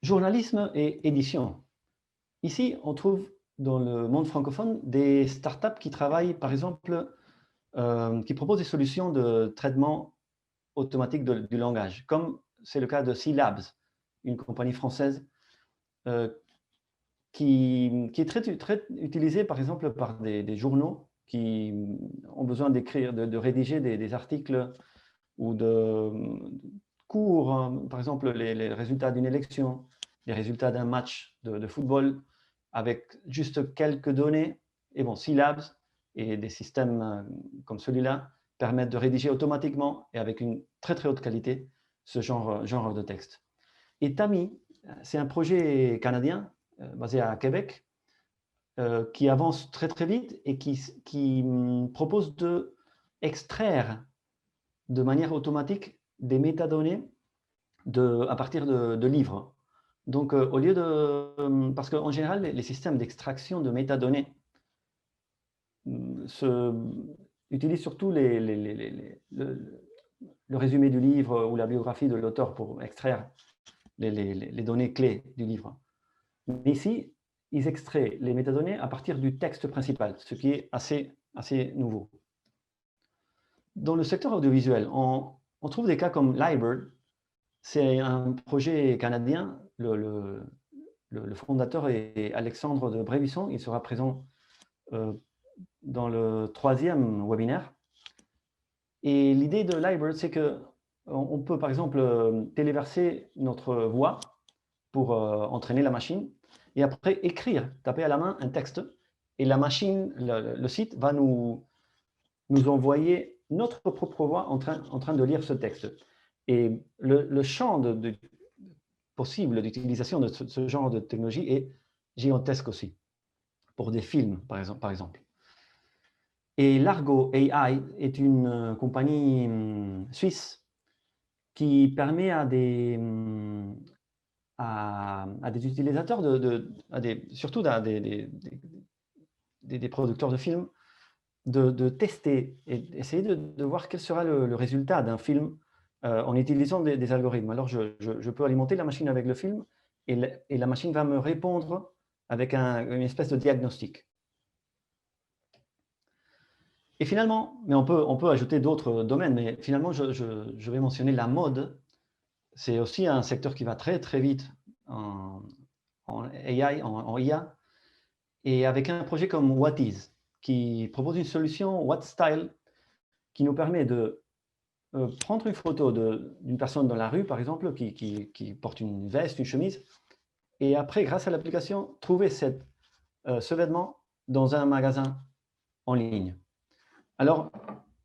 S4: Journalisme et édition. Ici, on trouve dans le monde francophone des startups qui travaillent, par exemple, qui proposent des solutions de traitement automatique du langage, comme c'est le cas de C-Labs, une compagnie française qui est très utilisée, par exemple, par des journaux qui ont besoin d'écrire, de rédiger des articles ou de cours, hein, par exemple, les résultats d'une élection, les résultats d'un match de football, avec juste quelques données. Et bon, C-Labs et des systèmes comme celui-là permettent de rédiger automatiquement et avec une très haute qualité ce genre de texte. Et Tami, c'est un projet canadien basé à Québec qui avance très vite et qui propose de extraire de manière automatique des métadonnées à partir de livres. Donc, au lieu de... Parce qu'en général, les systèmes d'extraction de métadonnées utilisent surtout le résumé du livre ou la biographie de l'auteur pour extraire les données clés du livre. Mais ici, ils extraient les métadonnées à partir du texte principal, ce qui est assez nouveau. Dans le secteur audiovisuel, on trouve des cas comme Lyrebird. C'est un projet canadien. Le fondateur est Alexandre de Brévisson. Il sera présent dans le 3e webinaire. Et l'idée de Lyrebird, c'est qu'on peut, par exemple, téléverser notre voix pour entraîner la machine et après écrire, taper à la main un texte. Et la machine, le site, va nous envoyer notre propre voix en train de lire ce texte. Et le champ possible d'utilisation de ce genre de technologie est gigantesque aussi, pour des films, par exemple. Et Largo AI est une compagnie suisse qui permet à des utilisateurs, surtout à des producteurs de films, de tester et essayer de voir quel sera le résultat d'un film en utilisant des algorithmes. Alors, je peux alimenter la machine avec le film et la machine va me répondre avec une espèce de diagnostic. Et finalement, mais on peut ajouter d'autres domaines, mais finalement, je vais mentionner la mode. C'est aussi un secteur qui va très vite en AI, en IA, et avec un projet comme Whatiz, qui propose une solution WhatStyle qui nous permet de prendre une photo d'une personne dans la rue, par exemple, qui porte une veste, une chemise, et après, grâce à l'application, trouver ce vêtement dans un magasin en ligne. Alors,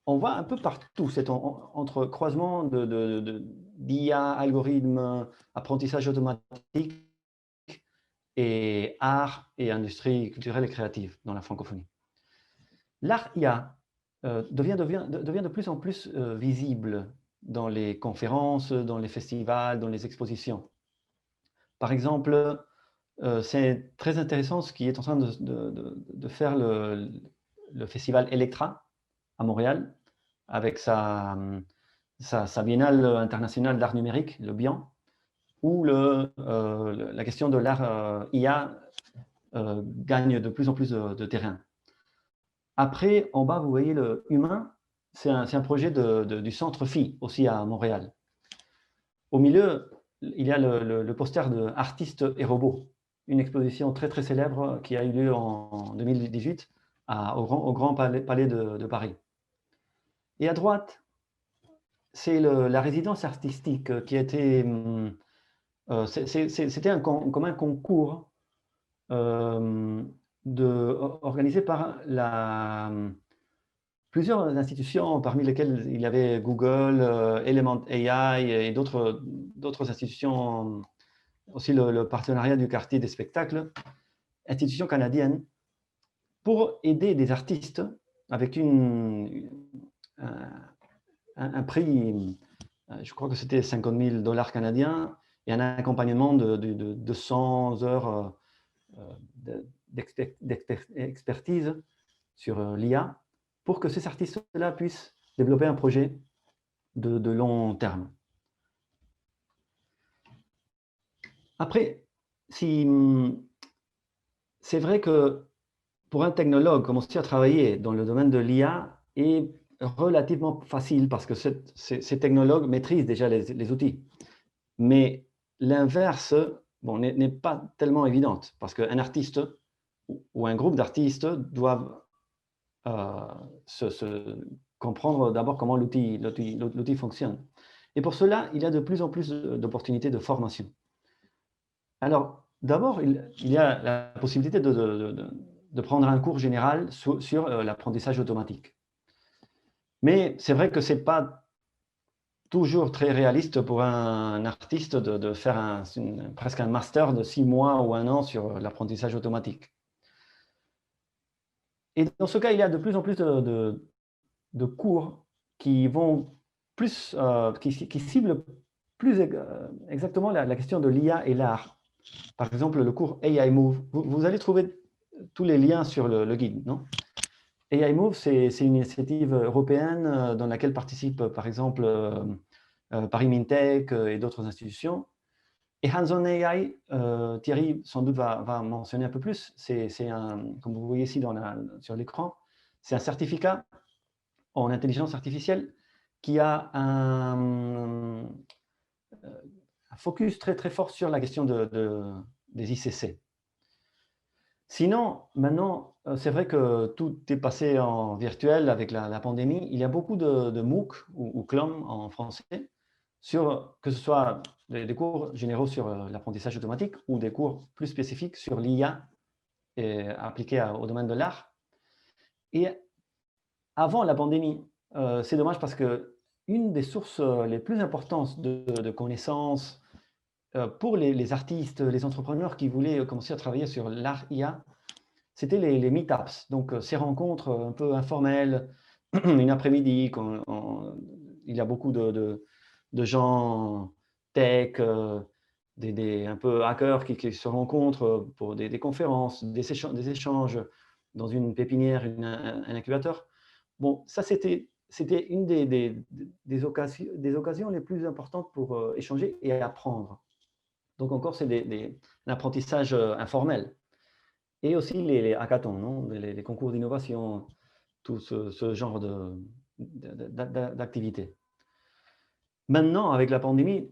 S4: on voit un peu partout cet entrecroisement d'IA, algorithmes, apprentissage automatique et art et industrie culturelle et créative dans la francophonie. L'art IA devient de plus en plus visible dans les conférences, dans les festivals, dans les expositions. Par exemple, c'est très intéressant ce qui est en train de faire le festival Electra à Montréal, avec sa biennale internationale d'art numérique, le BIAN, où la question de l'art IA gagne de plus en plus de terrain. Après, en bas, vous voyez le humain, c'est un projet du Centre Phi, aussi à Montréal. Au milieu, il y a le poster de Artistes et robots, une exposition très célèbre qui a eu lieu en 2018 au Grand Palais de Paris. Et à droite, c'est la résidence artistique qui a été... C'était comme un concours organisé par plusieurs institutions, parmi lesquelles il y avait Google, Element AI et d'autres institutions, aussi le partenariat du quartier des spectacles, institutions canadiennes, pour aider des artistes avec un prix, je crois que c'était 50 000 $ canadiens, et un accompagnement de 200 heures d'expertise sur l'IA, pour que ces artistes-là puissent développer un projet de long terme. Après, si c'est vrai que pour un technologue, commencer à travailler dans le domaine de l'IA est relativement facile parce que ces technologues maîtrisent déjà les outils. Mais l'inverse n'est pas tellement évidente parce qu'un artiste ou un groupe d'artistes doivent comprendre d'abord comment l'outil fonctionne. Et pour cela, il y a de plus en plus d'opportunités de formation. Alors, d'abord, il y a la possibilité de prendre un cours général sur l'apprentissage automatique. Mais c'est vrai que ce n'est pas toujours très réaliste pour un artiste de faire presque un master de 6 mois ou 1 an sur l'apprentissage automatique. Et dans ce cas, il y a de plus en plus de cours qui vont plus, qui ciblent plus exactement la question de l'IA et l'art. Par exemple, le cours AI Move. Vous allez trouver tous les liens sur le guide, non? AI Move, c'est une initiative européenne dans laquelle participent, par exemple, Paris Mintech et d'autres institutions. Et Hands-on AI, Thierry sans doute va mentionner un peu plus, comme vous voyez ici sur l'écran, c'est un certificat en intelligence artificielle qui a un focus très très fort sur la question des ICC. Sinon, maintenant, c'est vrai que tout est passé en virtuel avec la pandémie. Il y a beaucoup de MOOC ou CLOM en français, que ce soit des cours généraux sur l'apprentissage automatique ou des cours plus spécifiques sur l'IA appliquée au domaine de l'art. Et avant la pandémie, c'est dommage parce que une des sources les plus importantes de connaissances pour les artistes, les entrepreneurs qui voulaient commencer à travailler sur l'art IA, c'était les meetups, donc ces rencontres un peu informelles, une après-midi, il y a beaucoup de gens tech, un peu hackers qui se rencontrent pour des conférences, des échanges dans une pépinière, un incubateur. Bon, ça c'était une des occasions les plus importantes pour échanger et apprendre. Donc encore, c'est l'apprentissage informel. Et aussi les hackathons, non? Les concours d'innovation, tout ce genre d'activités. Maintenant, avec la pandémie,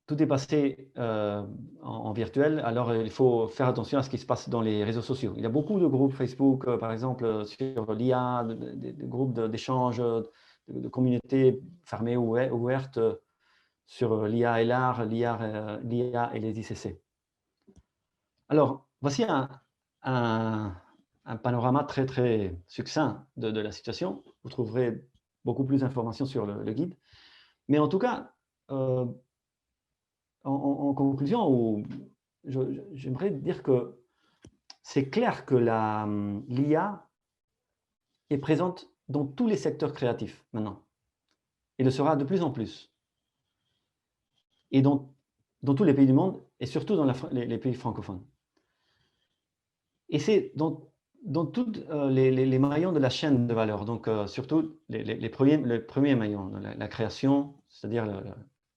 S4: tout est passé en virtuel, alors il faut faire attention à ce qui se passe dans les réseaux sociaux. Il y a beaucoup de groupes Facebook, par exemple, sur l'IA, des groupes d'échange, de communautés fermées ou ouvertes sur l'IA et l'art, l'IA et les ICC. Alors, voici un panorama très, très succinct de la situation. Vous trouverez beaucoup plus d'informations sur le guide. Mais en tout cas, en conclusion, j'aimerais dire que c'est clair que l'IA est présente dans tous les secteurs créatifs maintenant, et le sera de plus en plus. Et dans tous les pays du monde, et surtout dans les pays francophones. Et c'est dans tous les maillons de la chaîne de valeur, donc surtout les premiers maillons, la création, c'est-à-dire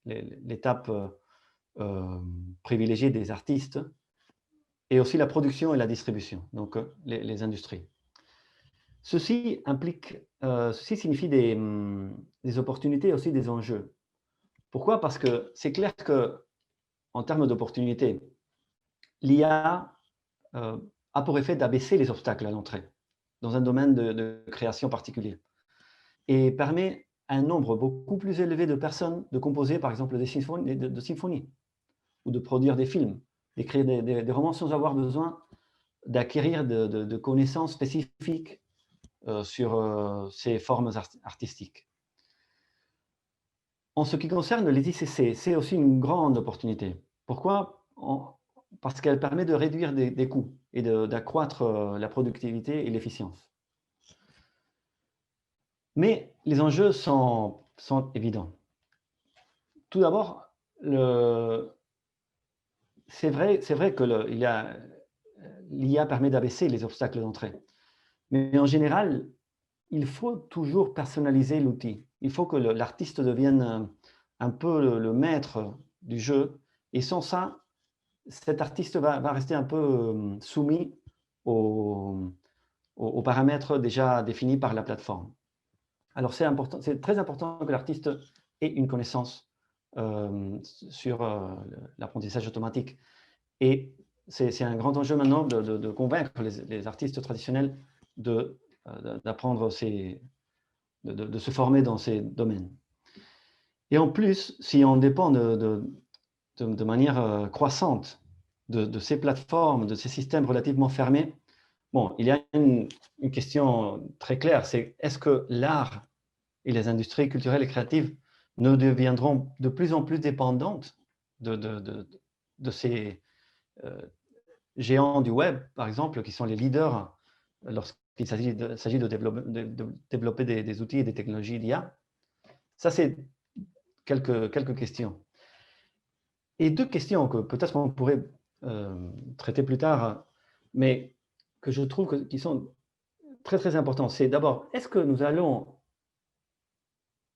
S4: l'étape privilégiée des artistes, et aussi la production et la distribution, donc les industries. Ceci signifie des opportunités et aussi des enjeux. Pourquoi? Parce que c'est clair qu'en termes d'opportunités, l'IA a pour effet d'abaisser les obstacles à l'entrée dans un domaine de création particulier et permet à un nombre beaucoup plus élevé de personnes de composer, par exemple, des symphonies ou de produire des films, d'écrire des romans sans avoir besoin d'acquérir de connaissances spécifiques sur ces formes artistiques. En ce qui concerne les ICC, c'est aussi une grande opportunité. Pourquoi? Parce qu'elle permet de réduire des coûts et d'accroître la productivité et l'efficience. Mais les enjeux sont évidents. Tout d'abord, c'est vrai que l'IA permet d'abaisser les obstacles d'entrée. Mais en général, il faut toujours personnaliser l'outil. Il faut que l'artiste devienne un peu le maître du jeu. Et sans ça, cet artiste va rester un peu soumis aux paramètres déjà définis par la plateforme. Alors, c'est très important que l'artiste ait une connaissance sur l'apprentissage automatique. Et c'est un grand enjeu maintenant de convaincre les artistes traditionnels d'apprendre, de se former dans ces domaines. Et en plus, si on dépend de manière croissante de ces plateformes, de ces systèmes relativement fermés, bon, il y a une question très claire, c'est est-ce que l'art et les industries culturelles et créatives ne deviendront de plus en plus dépendantes de ces géants du web, par exemple, qui sont les leaders lorsqu'il s'agit de développer des outils et des technologies d'IA? Ça, c'est quelques questions. Et deux questions que peut-être on pourrait traiter plus tard, mais que je trouve qui sont très, très importantes. C'est d'abord, est-ce que nous allons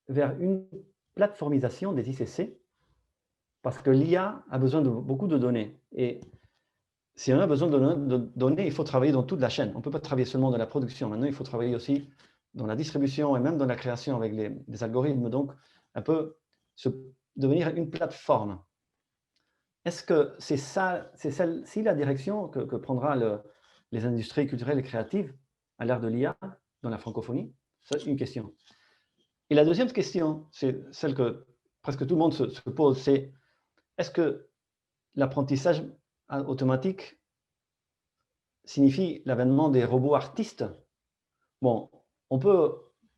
S4: vers une plateformisation des ICC? Parce que l'IA a besoin de beaucoup de données. Et si on a besoin de données, il faut travailler dans toute la chaîne. On ne peut pas travailler seulement dans la production. Maintenant, il faut travailler aussi dans la distribution et même dans la création avec des algorithmes. Donc, un peu devenir une plateforme. Est-ce que c'est celle-ci la direction que prendra les industries culturelles et créatives à l'ère de l'IA dans la francophonie? C'est une question. Et la deuxième question, c'est celle que presque tout le monde se pose, c'est est-ce que l'apprentissage automatique signifie l'avènement des robots artistes? Bon, on peut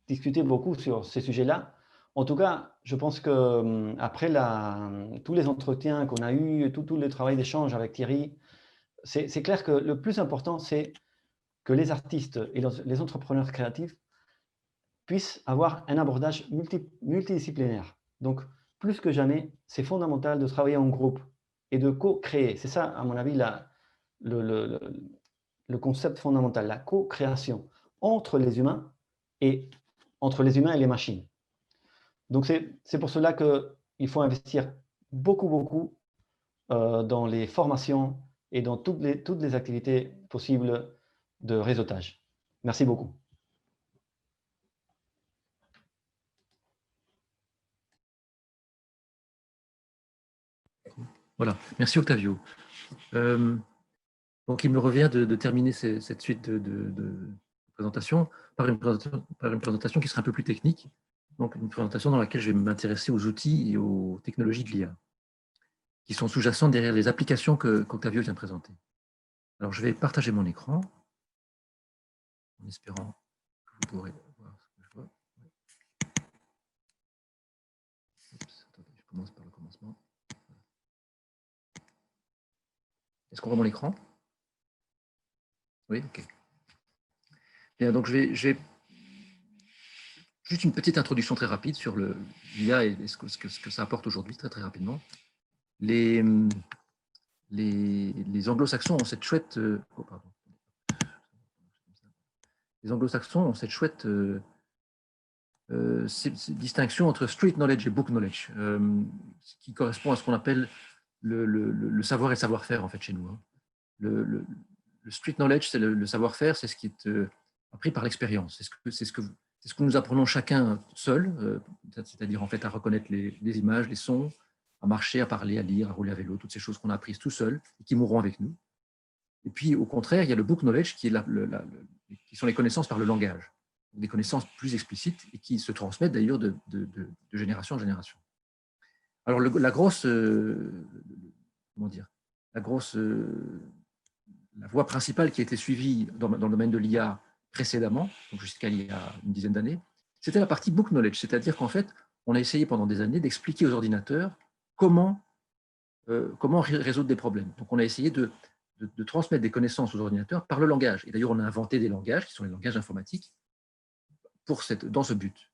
S4: discuter beaucoup sur ces sujets-là. En tout cas, je pense qu'après tous les entretiens qu'on a eus, tout le travail d'échange avec Thierry, c'est clair que le plus important, c'est que les artistes et les entrepreneurs créatifs puissent avoir un abordage multidisciplinaire. Donc, plus que jamais, c'est fondamental de travailler en groupe et de co-créer. C'est ça, à mon avis, le concept fondamental, la co-création entre les humains et les machines. Donc, c'est pour cela qu'il faut investir beaucoup dans les formations et dans toutes les activités possibles de réseautage. Merci beaucoup.
S5: Voilà, merci Octavio. Donc il me revient de terminer cette suite de présentation par une présentation qui sera un peu plus technique. Donc une présentation dans laquelle je vais m'intéresser aux outils et aux technologies de l'IA qui sont sous-jacentes derrière les applications qu'Octavio vient de présenter. Alors je vais partager mon écran en espérant que vous pourrez voir ce que je vois. Attendez, je commence par le commencement. Est-ce qu'on voit mon écran? Oui, ok. Bien, donc je vais juste une petite introduction très rapide sur l'IA et ce que ça apporte aujourd'hui, très rapidement. Les anglo-saxons ont cette chouette... Les anglo-saxons ont cette chouette distinction entre street knowledge et book knowledge, qui correspond à ce qu'on appelle le savoir et le savoir-faire, en fait, chez nous. Le street knowledge, c'est le savoir-faire, c'est ce qui est appris par l'expérience. C'est ce que nous apprenons chacun seul, c'est-à-dire en fait à reconnaître les images, les sons, à marcher, à parler, à lire, à rouler à vélo, toutes ces choses qu'on a apprises tout seul et qui mourront avec nous. Et puis, au contraire, il y a le book knowledge qui sont les connaissances par le langage, des connaissances plus explicites et qui se transmettent d'ailleurs de génération en génération. Alors, la voie principale qui a été suivie dans le domaine de l'IA précédemment, donc jusqu'à il y a une dizaine d'années, c'était la partie book knowledge, c'est-à-dire qu'en fait, on a essayé pendant des années d'expliquer aux ordinateurs comment résoudre des problèmes. Donc, on a essayé de transmettre des connaissances aux ordinateurs par le langage. Et d'ailleurs, on a inventé des langages qui sont les langages informatiques dans ce but.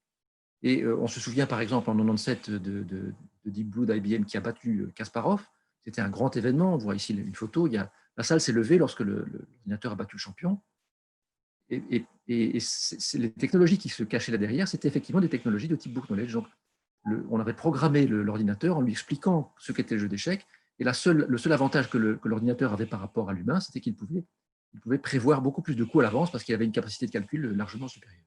S5: Et on se souvient par exemple en 97 de Deep Blue d'IBM qui a battu Kasparov. C'était un grand événement. On voit ici une photo. La salle s'est levée lorsque l'ordinateur a battu le champion. Et les technologies qui se cachaient là derrière, c'était effectivement des technologies de type book knowledge. Donc, on avait programmé l'ordinateur en lui expliquant ce qu'était le jeu d'échecs. Et le seul avantage que l'ordinateur avait par rapport à l'humain, c'était qu'il pouvait il pouvait prévoir beaucoup plus de coûts à l'avance parce qu'il avait une capacité de calcul largement supérieure.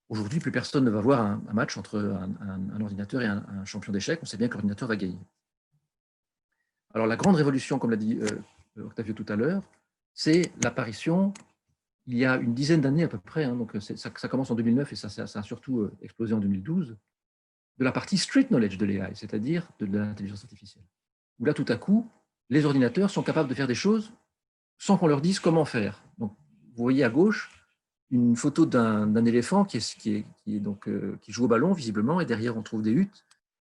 S5: Aujourd'hui, plus personne ne va voir un match entre un ordinateur et un champion d'échecs. On sait bien que l'ordinateur va gagner. Alors, la grande révolution, comme l'a dit Octavio tout à l'heure, c'est l'apparition, il y a une dizaine d'années à peu près, hein, donc ça commence en 2009 et ça a surtout explosé en 2012, de la partie street knowledge de l'AI, c'est-à-dire de l'intelligence artificielle. Où là, tout à coup, les ordinateurs sont capables de faire des choses sans qu'on leur dise comment faire. Donc, vous voyez à gauche une photo d'un éléphant qui joue au ballon, visiblement, et derrière, on trouve des huttes.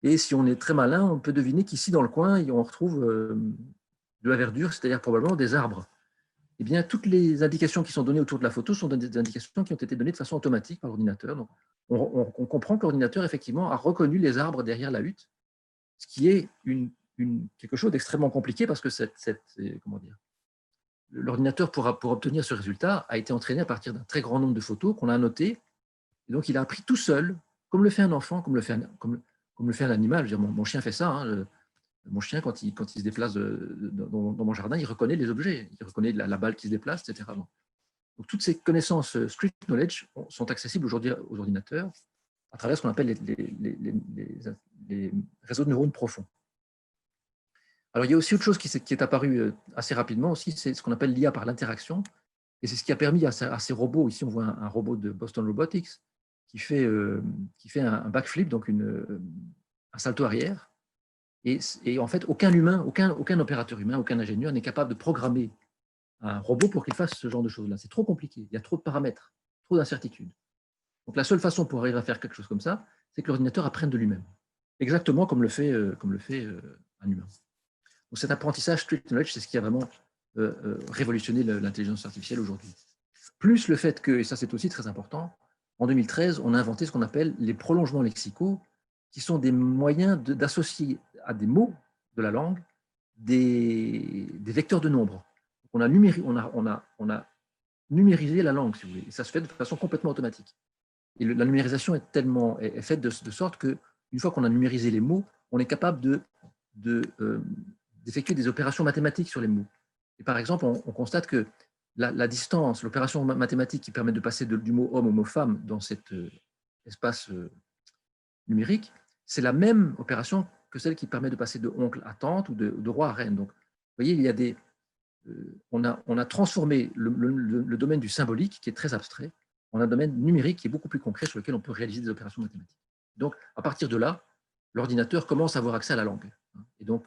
S5: Et si on est très malin, on peut deviner qu'ici, dans le coin, on retrouve de la verdure, c'est-à-dire probablement des arbres. Eh bien, toutes les indications qui sont données autour de la photo sont des indications qui ont été données de façon automatique par l'ordinateur. Donc, on comprend que l'ordinateur, effectivement, a reconnu les arbres derrière la hutte, ce qui est quelque chose d'extrêmement compliqué parce que comment dire, l'ordinateur, pour obtenir ce résultat, a été entraîné à partir d'un très grand nombre de photos qu'on a annotées. Et donc, il a appris tout seul, comme le fait un enfant, comme le fait un animal. Je veux dire, mon chien fait ça. Hein. Mon chien, quand il se déplace dans mon jardin, il reconnaît les objets. Il reconnaît la balle qui se déplace, etc. Donc, toutes ces connaissances street knowledge sont accessibles aujourd'hui aux ordinateurs à travers ce qu'on appelle les réseaux de neurones profonds. Alors, il y a aussi autre chose qui est apparue assez rapidement aussi, c'est ce qu'on appelle l'IA par l'interaction. Et c'est ce qui a permis à ces robots, ici on voit un robot de Boston Robotics, qui fait un backflip, donc un salto arrière. Et en fait, aucun humain, aucun opérateur humain, aucun ingénieur n'est capable de programmer un robot pour qu'il fasse ce genre de choses-là. C'est trop compliqué, il y a trop de paramètres, trop d'incertitudes. Donc la seule façon pour arriver à faire quelque chose comme ça, c'est que l'ordinateur apprenne de lui-même. Exactement comme le fait un humain. Donc cet apprentissage street knowledge, c'est ce qui a vraiment révolutionné l'intelligence artificielle aujourd'hui. Plus le fait que, et ça c'est aussi très important, en 2013, on a inventé ce qu'on appelle les prolongements lexicaux, qui sont des moyens d'associer à des mots de la langue des vecteurs de nombres. On a numérisé la langue, si vous voulez, et ça se fait de façon complètement automatique. Et la numérisation est faite de sorte qu'une fois qu'on a numérisé les mots, on est capable d'effectuer des opérations mathématiques sur les mots. Et par exemple, on constate que la distance, l'opération mathématique qui permet de passer du mot homme au mot femme dans cet espace numérique, c'est la même opération que celle qui permet de passer de oncle à tante ou de roi à reine. Donc, vous voyez, il y a on a transformé le domaine du symbolique, qui est très abstrait, en un domaine numérique qui est beaucoup plus concret sur lequel on peut réaliser des opérations mathématiques. Donc, à partir de là, l'ordinateur commence à avoir accès à la langue. Et donc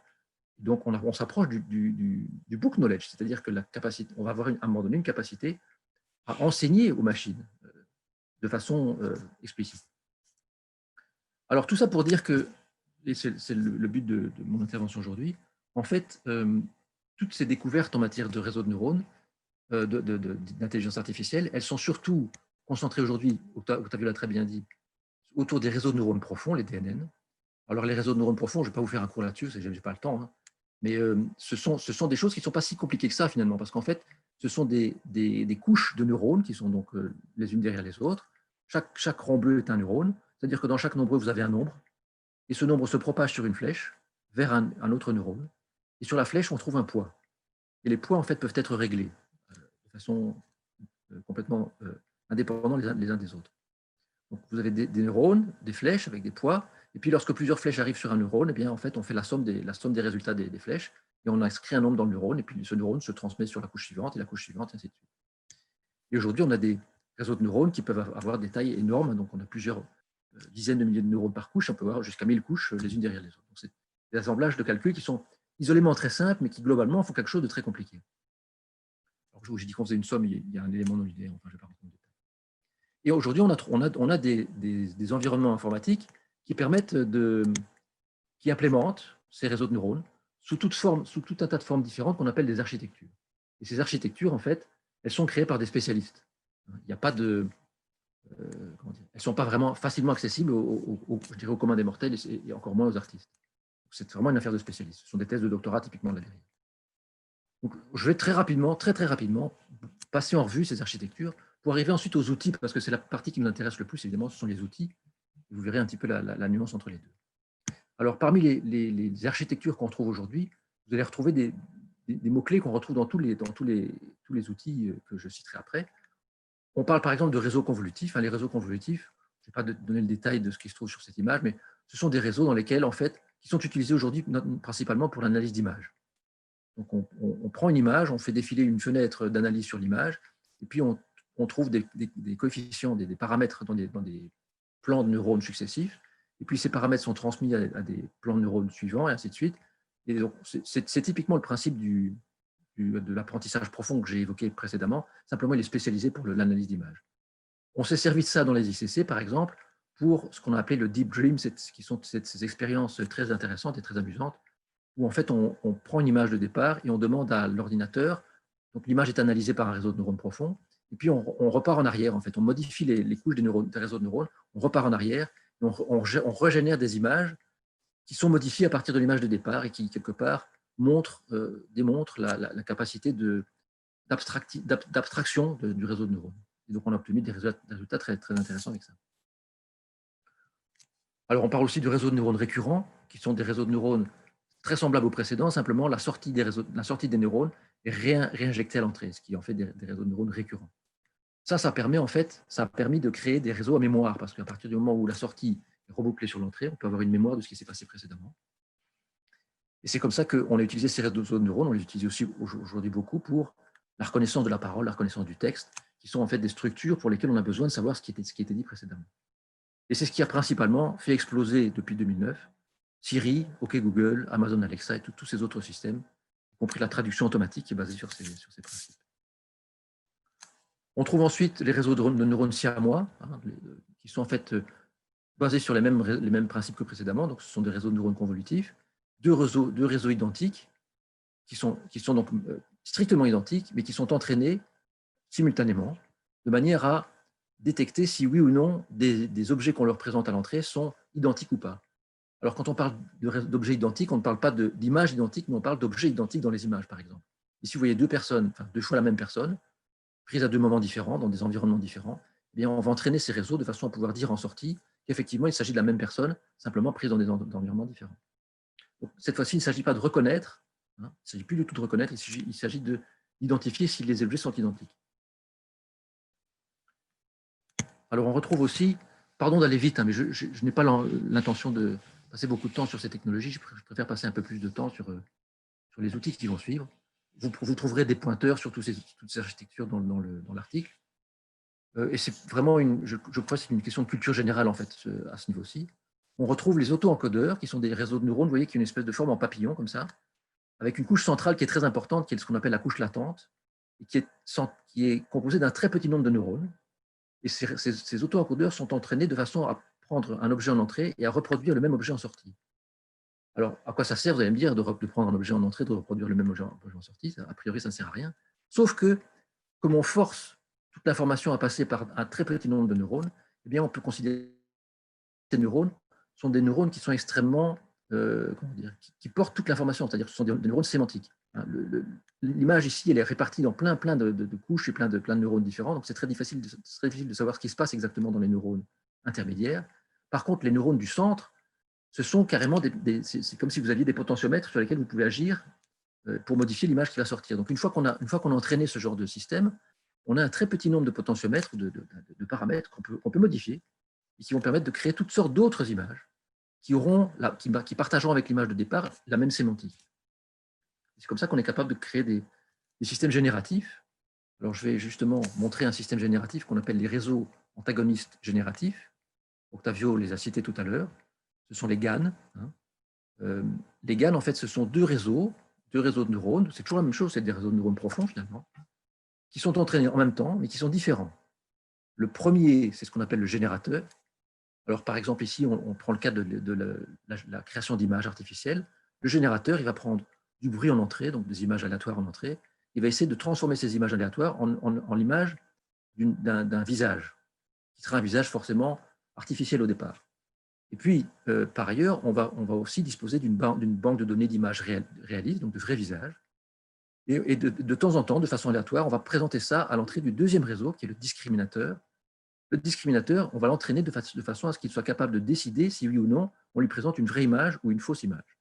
S5: on s'approche du book knowledge, c'est-à-dire que on va avoir à un moment donné une capacité à enseigner aux machines de façon explicite. Alors, tout ça pour dire que, et c'est le but de mon intervention aujourd'hui, en fait, toutes ces découvertes en matière de réseaux de neurones, d'intelligence artificielle, elles sont surtout concentrées aujourd'hui, Octavio l'a très bien dit, autour des réseaux de neurones profonds, les DNN. Alors, les réseaux de neurones profonds, je ne vais pas vous faire un cours là-dessus, je n'ai pas le temps, hein, mais ce sont des choses qui ne sont pas si compliquées que ça, finalement, parce qu'en fait, ce sont des couches de neurones qui sont donc les unes derrière les autres. Chaque rond bleu est un neurone, c'est-à-dire que dans chaque nombre, vous avez un nombre, et ce nombre se propage sur une flèche vers un autre neurone, et sur la flèche, on trouve un poids. Et les poids, en fait, peuvent être réglés de façon complètement indépendante les uns des autres. Donc, vous avez des neurones, des flèches avec des poids, et puis lorsque plusieurs flèches arrivent sur un neurone, eh bien, en fait, on fait la somme des résultats des flèches, et on inscrit un nombre dans le neurone, et puis ce neurone se transmet sur la couche suivante, et la couche suivante, et ainsi de suite. Et aujourd'hui, on a des réseaux de neurones qui peuvent avoir des tailles énormes, donc on a plusieurs dizaines de milliers de neurones par couche, on peut avoir jusqu'à 1000 couches les unes derrière les autres. Donc, c'est des assemblages de calculs qui sont isolément très simples, mais qui globalement font quelque chose de très compliqué. Alors, j'ai dit qu'on faisait une somme, il y a un élément dans l'idée, enfin, je ne vais pas rentrer en détail. Et aujourd'hui, on a des environnements informatiques qui implémentent ces réseaux de neurones sous tout un tas de formes différentes qu'on appelle des architectures. Et ces architectures, en fait, elles sont créées par des spécialistes. Il n'y a pas de... elles ne sont pas vraiment facilement accessibles je dirais, aux communs des mortels et encore moins aux artistes. C'est vraiment une affaire de spécialistes. Ce sont des thèses de doctorat typiquement là derrière. Donc, je vais très rapidement passer en revue ces architectures pour arriver ensuite aux outils, parce que c'est la partie qui nous intéresse le plus, évidemment, ce sont les outils. Vous verrez un petit peu la nuance entre les deux. Alors, parmi les architectures qu'on trouve aujourd'hui, vous allez retrouver des des mots-clés qu'on retrouve dans tous les outils que je citerai après. On parle par exemple de réseaux convolutifs. Les réseaux convolutifs, je ne vais pas donner le détail de ce qui se trouve sur cette image, mais ce sont des réseaux dans lesquels, en fait, qui sont utilisés aujourd'hui principalement pour l'analyse d'images. Donc, on prend une image, on fait défiler une fenêtre d'analyse sur l'image, et puis on trouve des coefficients, des paramètres dans des plans de neurones successifs, et puis ces paramètres sont transmis à des plans de neurones suivants, et ainsi de suite. Et donc, c'est typiquement le principe de l'apprentissage profond que j'ai évoqué précédemment, simplement il est spécialisé pour l'analyse d'images. On s'est servi de ça dans les ICC, par exemple, pour ce qu'on a appelé le Deep Dream, qui sont ces expériences très intéressantes et très amusantes, où en fait on prend une image de départ et on demande à l'ordinateur, donc l'image est analysée par un réseau de neurones profonds, et puis on repart en arrière, en fait, on modifie les couches des réseaux de neurones, on repart en arrière, et on régénère des images qui sont modifiées à partir de l'image de départ et qui, quelque part, démontrent la capacité d'abstraction du réseau de neurones. Et donc on a obtenu des résultats très, très intéressants avec ça. Alors on parle aussi de réseaux de neurones récurrents, qui sont des réseaux de neurones très semblables aux précédents, simplement la sortie des neurones est réinjectée à l'entrée, ce qui en fait des réseaux de neurones récurrents. Ça a permis de créer des réseaux à mémoire, parce qu'à partir du moment où la sortie est rebouclée sur l'entrée, on peut avoir une mémoire de ce qui s'est passé précédemment. Et c'est comme ça qu'on a utilisé ces réseaux de neurones, on les utilise aussi aujourd'hui beaucoup pour la reconnaissance de la parole, la reconnaissance du texte, qui sont en fait des structures pour lesquelles on a besoin de savoir ce qui était dit précédemment. Et c'est ce qui a principalement fait exploser depuis 2009 Siri, OK Google, Amazon Alexa et tous ces autres systèmes, y compris la traduction automatique qui est basée sur ces principes. On trouve ensuite les réseaux de neurones siamois, qui sont en fait basés sur les mêmes principes que précédemment. Donc, ce sont des réseaux de neurones convolutifs, deux réseaux identiques, qui sont donc strictement identiques, mais qui sont entraînés simultanément, de manière à détecter si oui ou non des objets qu'on leur présente à l'entrée sont identiques ou pas. Alors, quand on parle d'objets identiques, on ne parle pas d'images identiques, mais on parle d'objets identiques dans les images, par exemple. Ici, vous voyez deux fois la même personne, prises à deux moments différents, dans des environnements différents. Eh bien, on va entraîner ces réseaux de façon à pouvoir dire en sortie qu'effectivement, il s'agit de la même personne, simplement prise dans des environnements différents. Donc, cette fois-ci, il ne s'agit pas de reconnaître, il ne s'agit plus du tout de reconnaître, il s'agit d'identifier si les objets sont identiques. Alors, on retrouve aussi, pardon d'aller vite, mais je n'ai pas l'intention de passer beaucoup de temps sur ces technologies, je préfère passer un peu plus de temps sur les outils qui vont suivre. Vous trouverez des pointeurs sur toutes ces architectures dans l'article. Et c'est vraiment, je crois que c'est une question de culture générale, en fait, à ce niveau-ci. On retrouve les auto-encodeurs, qui sont des réseaux de neurones, vous voyez, qui ont une espèce de forme en papillon, comme ça, avec une couche centrale qui est très importante, qui est ce qu'on appelle la couche latente, et qui est composée d'un très petit nombre de neurones. Et ces auto-encodeurs sont entraînés de façon à prendre un objet en entrée et à reproduire le même objet en sortie. Alors, à quoi ça sert, vous allez me dire, de prendre un objet en entrée, de reproduire le même objet en sortie? A priori, ça ne sert à rien. Sauf que, comme on force toute l'information à passer par un très petit nombre de neurones, eh bien, on peut considérer que ces neurones sont des neurones qui sont extrêmement, qui portent toute l'information, c'est-à-dire que ce sont des neurones sémantiques. L'image ici, elle est répartie dans plein de couches et plein de neurones différents, donc c'est très difficile de savoir ce qui se passe exactement dans les neurones intermédiaires. Par contre, les neurones du centre, ce sont carrément c'est comme si vous aviez des potentiomètres sur lesquels vous pouvez agir pour modifier l'image qui va sortir. Donc, une fois qu'on a entraîné ce genre de système, on a un très petit nombre de potentiomètres, de paramètres qu'on peut modifier et qui vont permettre de créer toutes sortes d'autres images qui partageront avec l'image de départ la même sémantique. C'est comme ça qu'on est capable de créer des systèmes génératifs. Alors, je vais justement montrer un système génératif qu'on appelle les réseaux antagonistes génératifs. Octavio les a cités tout à l'heure. Ce sont les GAN. Les GAN, en fait, ce sont deux réseaux de neurones. C'est toujours la même chose, c'est des réseaux de neurones profonds, finalement, qui sont entraînés en même temps, mais qui sont différents. Le premier, c'est ce qu'on appelle le générateur. Alors, par exemple, ici, on prend le cas de la création d'images artificielles. Le générateur, il va prendre du bruit en entrée, donc des images aléatoires en entrée. Il va essayer de transformer ces images aléatoires en l'image d'un visage, qui sera un visage forcément artificiel au départ. Et puis, par ailleurs, on va aussi disposer d'une banque de données d'images réalistes, donc de vrais visages. Et de temps en temps, de façon aléatoire, on va présenter ça à l'entrée du deuxième réseau, qui est le discriminateur. Le discriminateur, on va l'entraîner de façon à ce qu'il soit capable de décider si oui ou non on lui présente une vraie image ou une fausse image.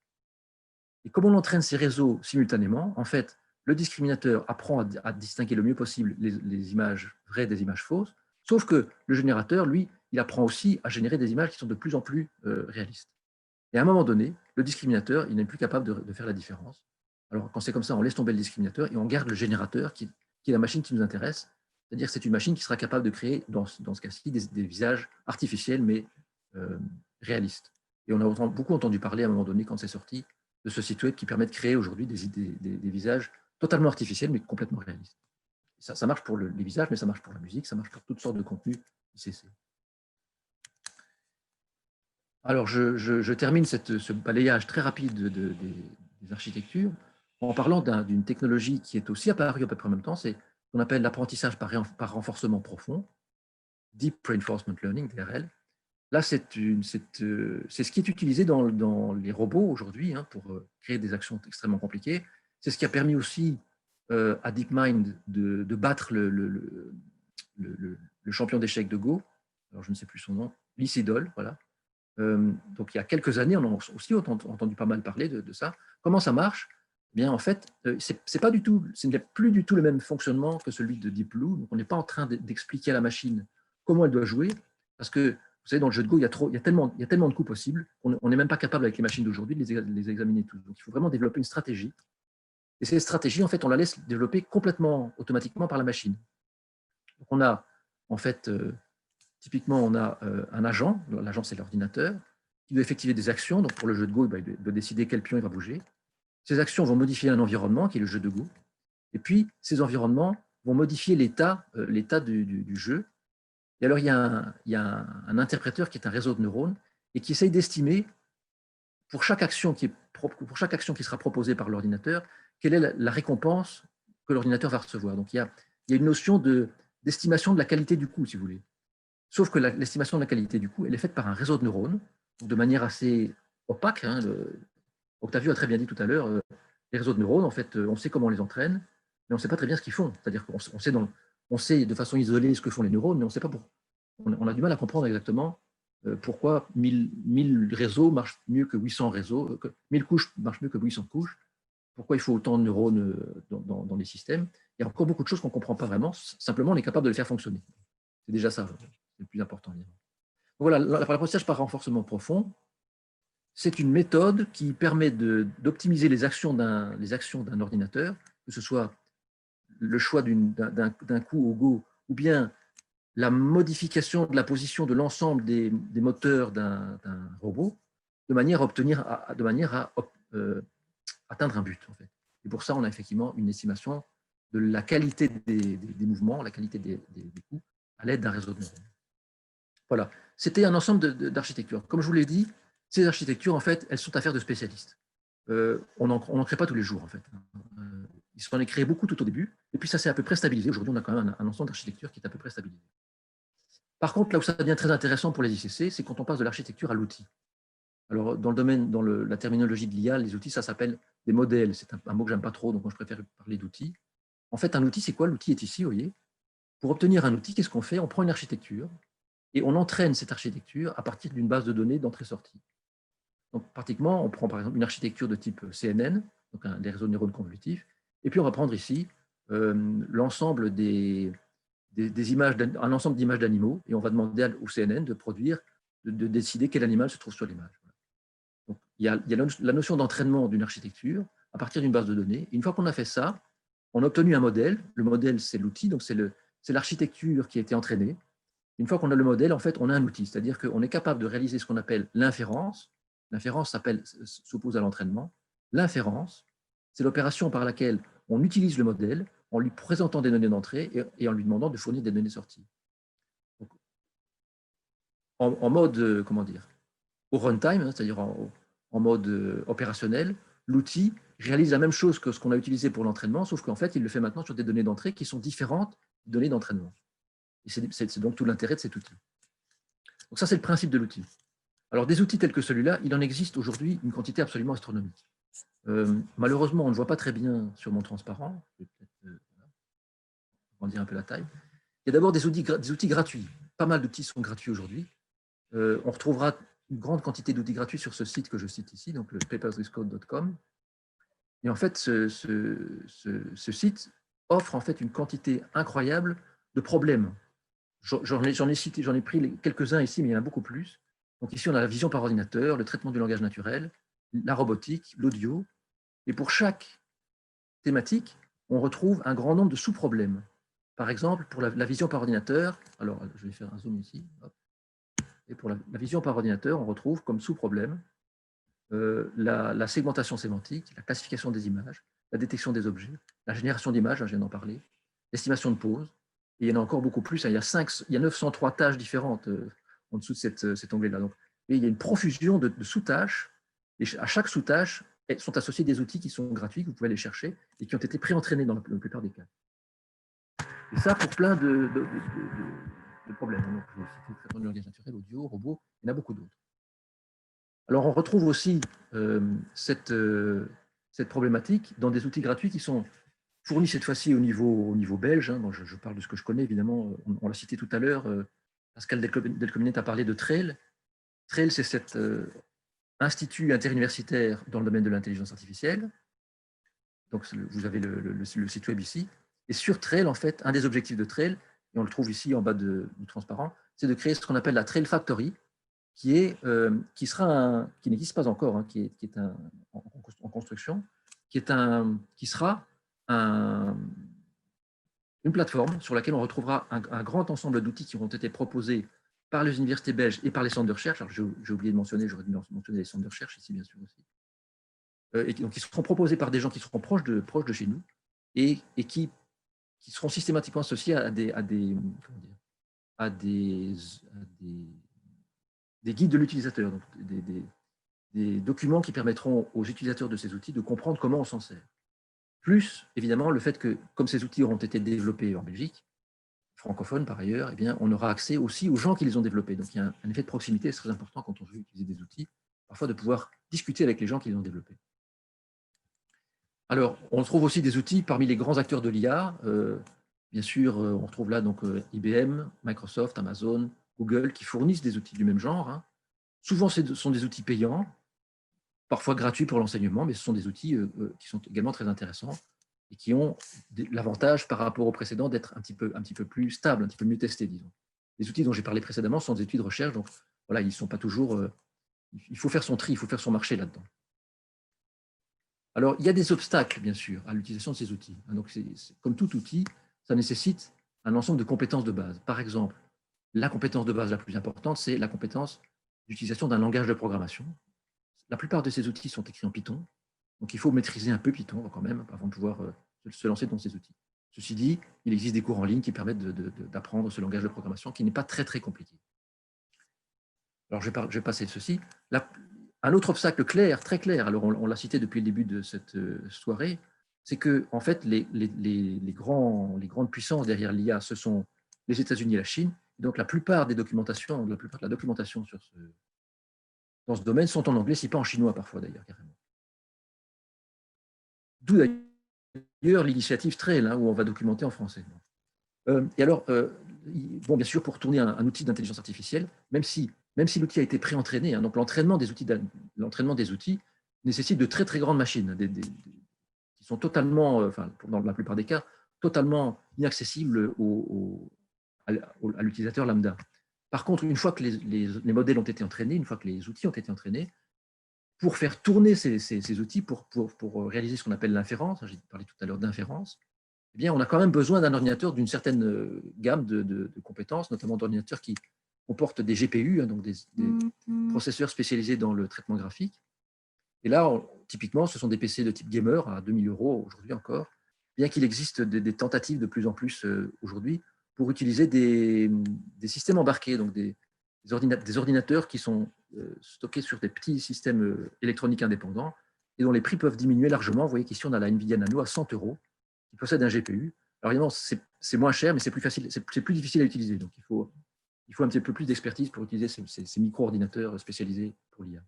S5: Et comme on entraîne ces réseaux simultanément, en fait, le discriminateur apprend à distinguer le mieux possible les images vraies des images fausses, sauf que le générateur, lui, il apprend aussi à générer des images qui sont de plus en plus réalistes. Et à un moment donné, le discriminateur, il n'est plus capable de faire la différence. Alors, quand c'est comme ça, on laisse tomber le discriminateur et on garde le générateur, qui est la machine qui nous intéresse. C'est-à-dire que c'est une machine qui sera capable de créer, dans ce cas-ci, des visages artificiels, mais réalistes. Et on a beaucoup entendu parler, à un moment donné, quand c'est sorti, de ce site web qui permet de créer aujourd'hui des visages totalement artificiels, mais complètement réalistes. Ça marche pour les visages, mais ça marche pour la musique, ça marche pour toutes sortes de contenus ICC. Alors, je termine ce balayage très rapide des architectures en parlant d'une technologie qui est aussi apparue à peu près en même temps, c'est ce qu'on appelle l'apprentissage par renforcement profond, Deep Reinforcement Learning, DRL. Là, c'est ce qui est utilisé dans les robots aujourd'hui pour créer des actions extrêmement compliquées. C'est ce qui a permis aussi à DeepMind de battre le champion d'échecs de Go, alors je ne sais plus son nom, Lee Sedol, voilà. Donc il y a quelques années, on a aussi entendu pas mal parler de ça. Comment ça marche? Eh bien, en fait, ce n'est plus du tout le même fonctionnement que celui de Deep Blue. Donc, on n'est pas en train d'expliquer à la machine comment elle doit jouer, parce que, vous savez, dans le jeu de Go, il y a tellement de coups possibles qu'on n'est même pas capable, avec les machines d'aujourd'hui, de les examiner tous. Donc, il faut vraiment développer une stratégie. Et cette stratégie, en fait, on la laisse développer complètement, automatiquement par la machine. Donc, on a, en fait, typiquement, on a un agent, l'agent c'est l'ordinateur, qui doit effectuer des actions. Donc pour le jeu de Go, il doit décider quel pion il va bouger. Ces actions vont modifier un environnement, qui est le jeu de Go. Et puis, ces environnements vont modifier l'état du jeu. Et alors, il y a un interpréteur qui est un réseau de neurones et qui essaye d'estimer, pour chaque action qui sera proposée par l'ordinateur, quelle est la récompense que l'ordinateur va recevoir. Donc, il y a une notion d'estimation de la qualité du coup, si vous voulez. Sauf que l'estimation de la qualité du coup, elle est faite par un réseau de neurones, de manière assez opaque. Octavio a très bien dit tout à l'heure, les réseaux de neurones, en fait, on sait comment on les entraîne, mais on ne sait pas très bien ce qu'ils font. C'est-à-dire qu'on sait de façon isolée ce que font les neurones, mais on ne sait pas pourquoi. On a du mal à comprendre exactement pourquoi 1000 réseaux marchent mieux que 800 réseaux, 1000 couches marchent mieux que 800 couches, pourquoi il faut autant de neurones dans les systèmes. Il y a encore beaucoup de choses qu'on ne comprend pas vraiment, simplement on est capable de les faire fonctionner. C'est déjà ça. C'est le plus important. Voilà, l'apprentissage par renforcement profond, c'est une méthode qui permet d'optimiser les actions d'un ordinateur, que ce soit le choix d'un coup au Go, ou bien la modification de la position de l'ensemble des moteurs d'un robot, de manière à atteindre un but. En fait. Et pour ça, on a effectivement une estimation de la qualité des mouvements, la qualité des coups, à l'aide d'un réseau de neurones. Voilà, c'était un ensemble d'architectures. Comme je vous l'ai dit, ces architectures, en fait, elles sont affaires de spécialistes. On n'en crée pas tous les jours, en fait. Il s'en est créé beaucoup tout au début, et puis ça s'est à peu près stabilisé. Aujourd'hui, on a quand même un ensemble d'architectures qui est à peu près stabilisé. Par contre, là où ça devient très intéressant pour les ICC, c'est quand on passe de l'architecture à l'outil. Alors, dans la terminologie de l'IA, les outils, ça s'appelle des modèles. C'est un mot que j'aime pas trop, donc moi, je préfère parler d'outils. En fait, un outil, c'est quoi? L'outil est ici, vous voyez. Pour obtenir un outil, qu'est-ce qu'on fait? On prend une architecture, et on entraîne cette architecture à partir d'une base de données d'entrée-sortie. Donc, pratiquement, on prend par exemple une architecture de type CNN, donc des réseaux de neurones convolutifs, et puis on va prendre ici l'ensemble un ensemble d'images d'animaux, et on va demander au CNN de décider quel animal se trouve sur l'image. Donc, il y a la notion d'entraînement d'une architecture à partir d'une base de données. Une fois qu'on a fait ça, on a obtenu un modèle. Le modèle, c'est l'outil, donc c'est l'architecture qui a été entraînée. Une fois qu'on a le modèle, en fait, on a un outil, c'est-à-dire qu'on est capable de réaliser ce qu'on appelle l'inférence. L'inférence s'oppose à l'entraînement. L'inférence, c'est l'opération par laquelle on utilise le modèle en lui présentant des données d'entrée et en lui demandant de fournir des données sorties. Donc, en mode, comment dire, au runtime, c'est-à-dire en mode opérationnel, l'outil réalise la même chose que ce qu'on a utilisé pour l'entraînement, sauf qu'en fait, il le fait maintenant sur des données d'entrée qui sont différentes des données d'entraînement. Et c'est donc tout l'intérêt de cet outil. Donc ça, c'est le principe de l'outil. Alors, des outils tels que celui-là, il en existe aujourd'hui une quantité absolument astronomique. Malheureusement, on ne voit pas très bien sur mon transparent. Je vais peut-être agrandir un peu la taille. Il y a d'abord des outils gratuits. Pas mal d'outils sont gratuits aujourd'hui. On retrouvera une grande quantité d'outils gratuits sur ce site que je cite ici, donc le paperswithcode.com. Et en fait, ce site offre en fait une quantité incroyable de problèmes. J'en ai pris quelques-uns ici, mais il y en a beaucoup plus. Donc ici, on a la vision par ordinateur, le traitement du langage naturel, la robotique, l'audio. Et pour chaque thématique, on retrouve un grand nombre de sous-problèmes. Par exemple, pour la vision par ordinateur, alors je vais faire un zoom ici. Hop. Et pour la vision par ordinateur, on retrouve comme sous-problème la segmentation sémantique, la classification des images, la détection des objets, la génération d'images, je viens d'en parler, l'estimation de pause. Et il y en a encore beaucoup plus. Il y a 903 tâches différentes en dessous de cet onglet-là. Donc, il y a une profusion de sous-tâches. Et à chaque sous-tâche sont associés des outils qui sont gratuits, que vous pouvez aller chercher et qui ont été pré-entraînés dans la plupart des cas. Et ça pour plein de problèmes. Donc, je vais citer le traitement du langage naturel, audio, robot, il y en a beaucoup d'autres. Alors, on retrouve aussi cette problématique dans des outils gratuits qui sont fournis cette fois-ci au niveau belge. Hein. Je parle de ce que je connais, évidemment. On l'a cité tout à l'heure. Pascal Delcominet a parlé de Trail. Trail, c'est cet institut interuniversitaire dans le domaine de l'intelligence artificielle. Donc, vous avez le site web ici. Et sur Trail, en fait, un des objectifs de Trail, et on le trouve ici en bas du transparent, c'est de créer ce qu'on appelle la Trail Factory, qui n'existe pas encore, hein, qui est en construction, qui sera une plateforme sur laquelle on retrouvera un grand ensemble d'outils qui auront été proposés par les universités belges et par les centres de recherche. Alors, j'ai oublié de mentionner, j'aurais dû mentionner les centres de recherche ici, bien sûr, aussi. Et donc, qui seront proposés par des gens qui seront proches de chez nous et qui seront systématiquement associés à des guides de l'utilisateur, donc des documents qui permettront aux utilisateurs de ces outils de comprendre comment on s'en sert. Plus, évidemment, le fait que, comme ces outils auront été développés en Belgique, francophone par ailleurs, eh bien, on aura accès aussi aux gens qui les ont développés. Donc, il y a un effet de proximité, c'est très important quand on veut utiliser des outils, parfois de pouvoir discuter avec les gens qui les ont développés. Alors, on trouve aussi des outils parmi les grands acteurs de l'IA. Bien sûr, on retrouve là donc, IBM, Microsoft, Amazon, Google, qui fournissent des outils du même genre. Hein. Souvent, ce sont des outils payants, parfois gratuits pour l'enseignement, mais ce sont des outils qui sont également très intéressants et qui ont l'avantage par rapport aux précédents d'être un petit peu plus stables, un petit peu mieux testés, disons. Les outils dont j'ai parlé précédemment sont des outils de recherche, donc voilà, ils ne sont pas toujours… il faut faire son tri, il faut faire son marché là-dedans. Alors, il y a des obstacles, bien sûr, à l'utilisation de ces outils. Donc, comme tout outil, ça nécessite un ensemble de compétences de base. Par exemple, la compétence de base la plus importante, c'est la compétence d'utilisation d'un langage de programmation. La plupart de ces outils sont écrits en Python, donc il faut maîtriser un peu Python quand même avant de pouvoir se lancer dans ces outils. Ceci dit, il existe des cours en ligne qui permettent d'apprendre ce langage de programmation qui n'est pas très, très compliqué. Alors, je vais passer ceci. Un autre obstacle clair, très clair, alors on l'a cité depuis le début de cette soirée, c'est que en fait, les grandes puissances derrière l'IA, ce sont les États-Unis et la Chine. Donc, la plupart de la documentation dans ce domaine sont en anglais, si pas en chinois parfois d'ailleurs, carrément. D'où d'ailleurs l'initiative Trail, hein, où on va documenter en français. Et alors, bon, bien sûr, pour tourner un outil d'intelligence artificielle, même si l'outil a été pré-entraîné, hein, donc l'entraînement des outils nécessite de très très grandes machines, qui sont totalement, enfin, dans la plupart des cas, totalement inaccessibles à l'utilisateur lambda. Par contre, une fois que les modèles ont été entraînés, une fois que les outils ont été entraînés, pour faire tourner ces outils, pour réaliser ce qu'on appelle l'inférence, j'ai parlé tout à l'heure d'inférence, eh bien, on a quand même besoin d'un ordinateur d'une certaine gamme de compétences, notamment d'ordinateurs qui comportent des GPU, hein, donc des processeurs spécialisés dans le traitement graphique. Et là, typiquement, ce sont des PC de type gamer à 2000 € aujourd'hui encore, bien qu'il existe des tentatives de plus en plus aujourd'hui pour utiliser des systèmes embarqués, donc des ordinateurs qui sont stockés sur des petits systèmes électroniques indépendants et dont les prix peuvent diminuer largement. Vous voyez qu'ici, on a la NVIDIA Nano à 100 €, qui possède un GPU. Alors évidemment, c'est moins cher, mais c'est plus difficile à utiliser. Donc, il faut un petit peu plus d'expertise pour utiliser ces micro-ordinateurs spécialisés pour l'IA.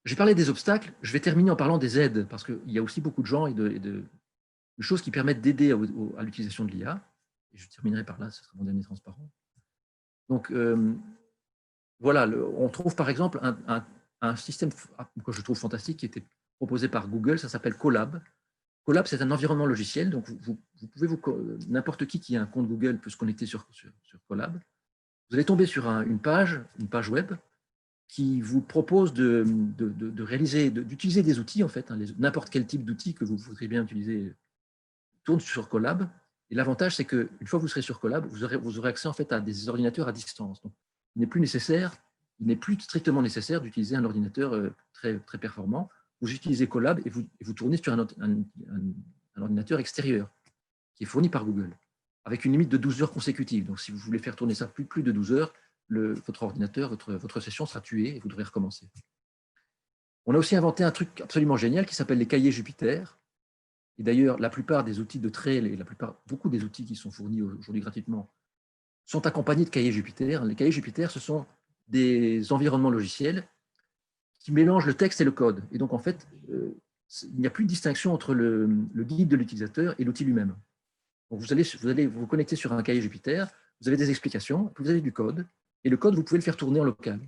S5: J'ai parlé des obstacles, je vais terminer en parlant des aides, parce qu'il y a aussi beaucoup de gens et de choses qui permettent d'aider à l'utilisation de l'IA. Et je terminerai par là, ce sera mon dernier transparent. Donc, voilà, on trouve par exemple un système que je trouve fantastique, qui était proposé par Google, ça s'appelle Colab. Colab, c'est un environnement logiciel, donc n'importe qui a un compte Google peut se connecter sur Colab. Vous allez tomber sur une page web qui vous propose d'utiliser des outils, en fait, hein, n'importe quel type d'outil que vous voudriez bien utiliser tourne sur Colab. Et l'avantage, c'est qu'une fois que vous serez sur Colab, vous aurez accès en fait à des ordinateurs à distance. Donc, il n'est plus strictement nécessaire d'utiliser un ordinateur très, très performant. Vous utilisez Colab et vous tournez sur un ordinateur extérieur qui est fourni par Google, avec une limite de 12 heures consécutives. Donc, si vous voulez faire tourner ça plus de 12 heures, votre ordinateur, votre session sera tuée et vous devrez recommencer. On a aussi inventé un truc absolument génial qui s'appelle les cahiers Jupyter. Et d'ailleurs, la plupart des outils de Trail et beaucoup des outils qui sont fournis aujourd'hui gratuitement sont accompagnés de cahiers Jupyter. Les cahiers Jupyter, ce sont des environnements logiciels qui mélangent le texte et le code. Et donc, en fait, il n'y a plus de distinction entre le guide de l'utilisateur et l'outil lui-même. Donc, vous allez vous connecter sur un cahier Jupyter, vous avez des explications, puis vous avez du code, et le code, vous pouvez le faire tourner en local.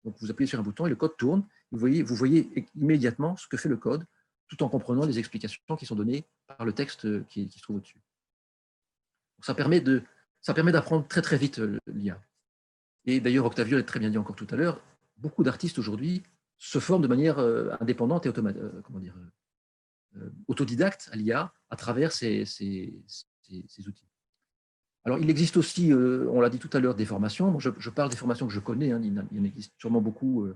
S5: Donc, vous appuyez sur un bouton et le code tourne. Vous voyez immédiatement ce que fait le code, tout en comprenant les explications qui sont données par le texte qui se trouve au-dessus. Ça permet d'apprendre très très vite l'IA. Et d'ailleurs, Octavio l'a très bien dit encore tout à l'heure, beaucoup d'artistes aujourd'hui se forment de manière indépendante et autodidacte à l'IA à travers ces outils. Alors, il existe aussi, on l'a dit tout à l'heure, des formations. Moi, je parle des formations que je connais, hein, il en existe sûrement beaucoup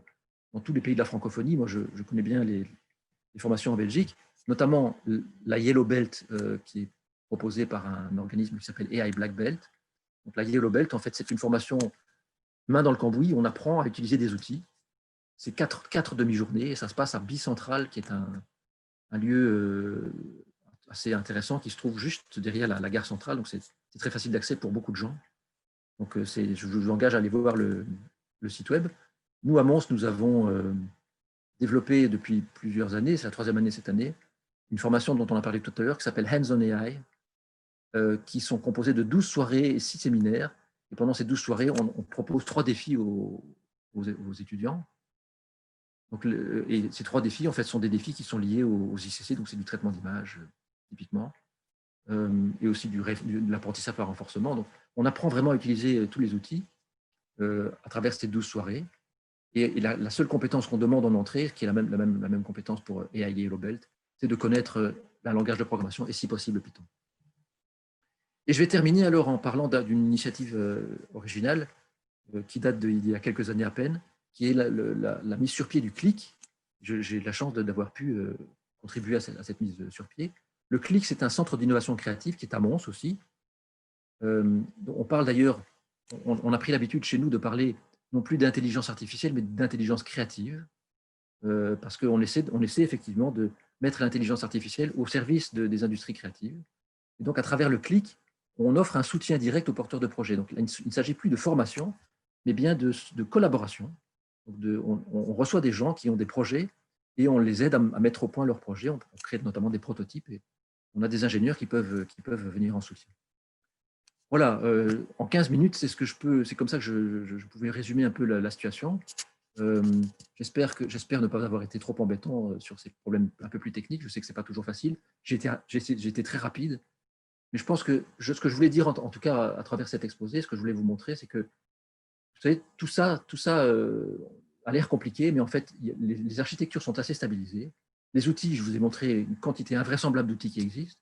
S5: dans tous les pays de la francophonie. Moi, je connais bien les formations en Belgique, notamment la Yellow Belt qui est proposée par un organisme qui s'appelle AI Black Belt. Donc, la Yellow Belt, en fait, c'est une formation main dans le cambouis. On apprend à utiliser des outils. C'est 4 demi-journées et ça se passe à Bicentral, qui est un lieu assez intéressant qui se trouve juste derrière la gare centrale. Donc, c'est très facile d'accès pour beaucoup de gens. Donc, je vous engage à aller voir le site web. Nous, à Mons, nous avons développé depuis plusieurs années, c'est la 3e année cette année, une formation dont on a parlé tout à l'heure qui s'appelle Hands on AI, qui sont composées de 12 soirées et 6 séminaires. Et pendant ces 12 soirées, on propose 3 défis aux étudiants. Donc, et ces 3 défis, en fait, sont des défis qui sont liés aux ICC, donc c'est du traitement d'image, typiquement, et aussi de l'apprentissage par renforcement. Donc, on apprend vraiment à utiliser tous les outils à travers ces 12 soirées. Et la seule compétence qu'on demande en entrée, qui est la même compétence pour AI Yellow Belt, c'est de connaître un langage de programmation et si possible Python. Et je vais terminer alors en parlant d'une initiative originale qui date d'il y a quelques années à peine, qui est la mise sur pied du CLIC. J'ai la chance d'avoir pu contribuer à cette mise sur pied. Le CLIC, c'est un centre d'innovation créative qui est à Mons aussi. On parle d'ailleurs, on a pris l'habitude chez nous de parler non plus d'intelligence artificielle, mais d'intelligence créative, parce qu'on essaie effectivement de mettre l'intelligence artificielle au service des industries créatives. Et donc, à travers le CLIC, on offre un soutien direct aux porteurs de projets. Donc, il ne s'agit plus de formation, mais bien de collaboration. Donc on reçoit des gens qui ont des projets et on les aide à mettre au point leurs projets. On crée notamment des prototypes et on a des ingénieurs qui peuvent venir en soutien. Voilà, en 15 minutes, c'est comme ça que je pouvais résumer un peu la situation. J'espère ne pas avoir été trop embêtant sur ces problèmes un peu plus techniques. Je sais que ce n'est pas toujours facile. J'ai été très rapide. Mais je pense que ce que je voulais dire, en tout cas à travers cet exposé, ce que je voulais vous montrer, c'est que, vous savez, tout ça a l'air compliqué, mais en fait, les architectures sont assez stabilisées. Les outils, je vous ai montré une quantité invraisemblable d'outils qui existent.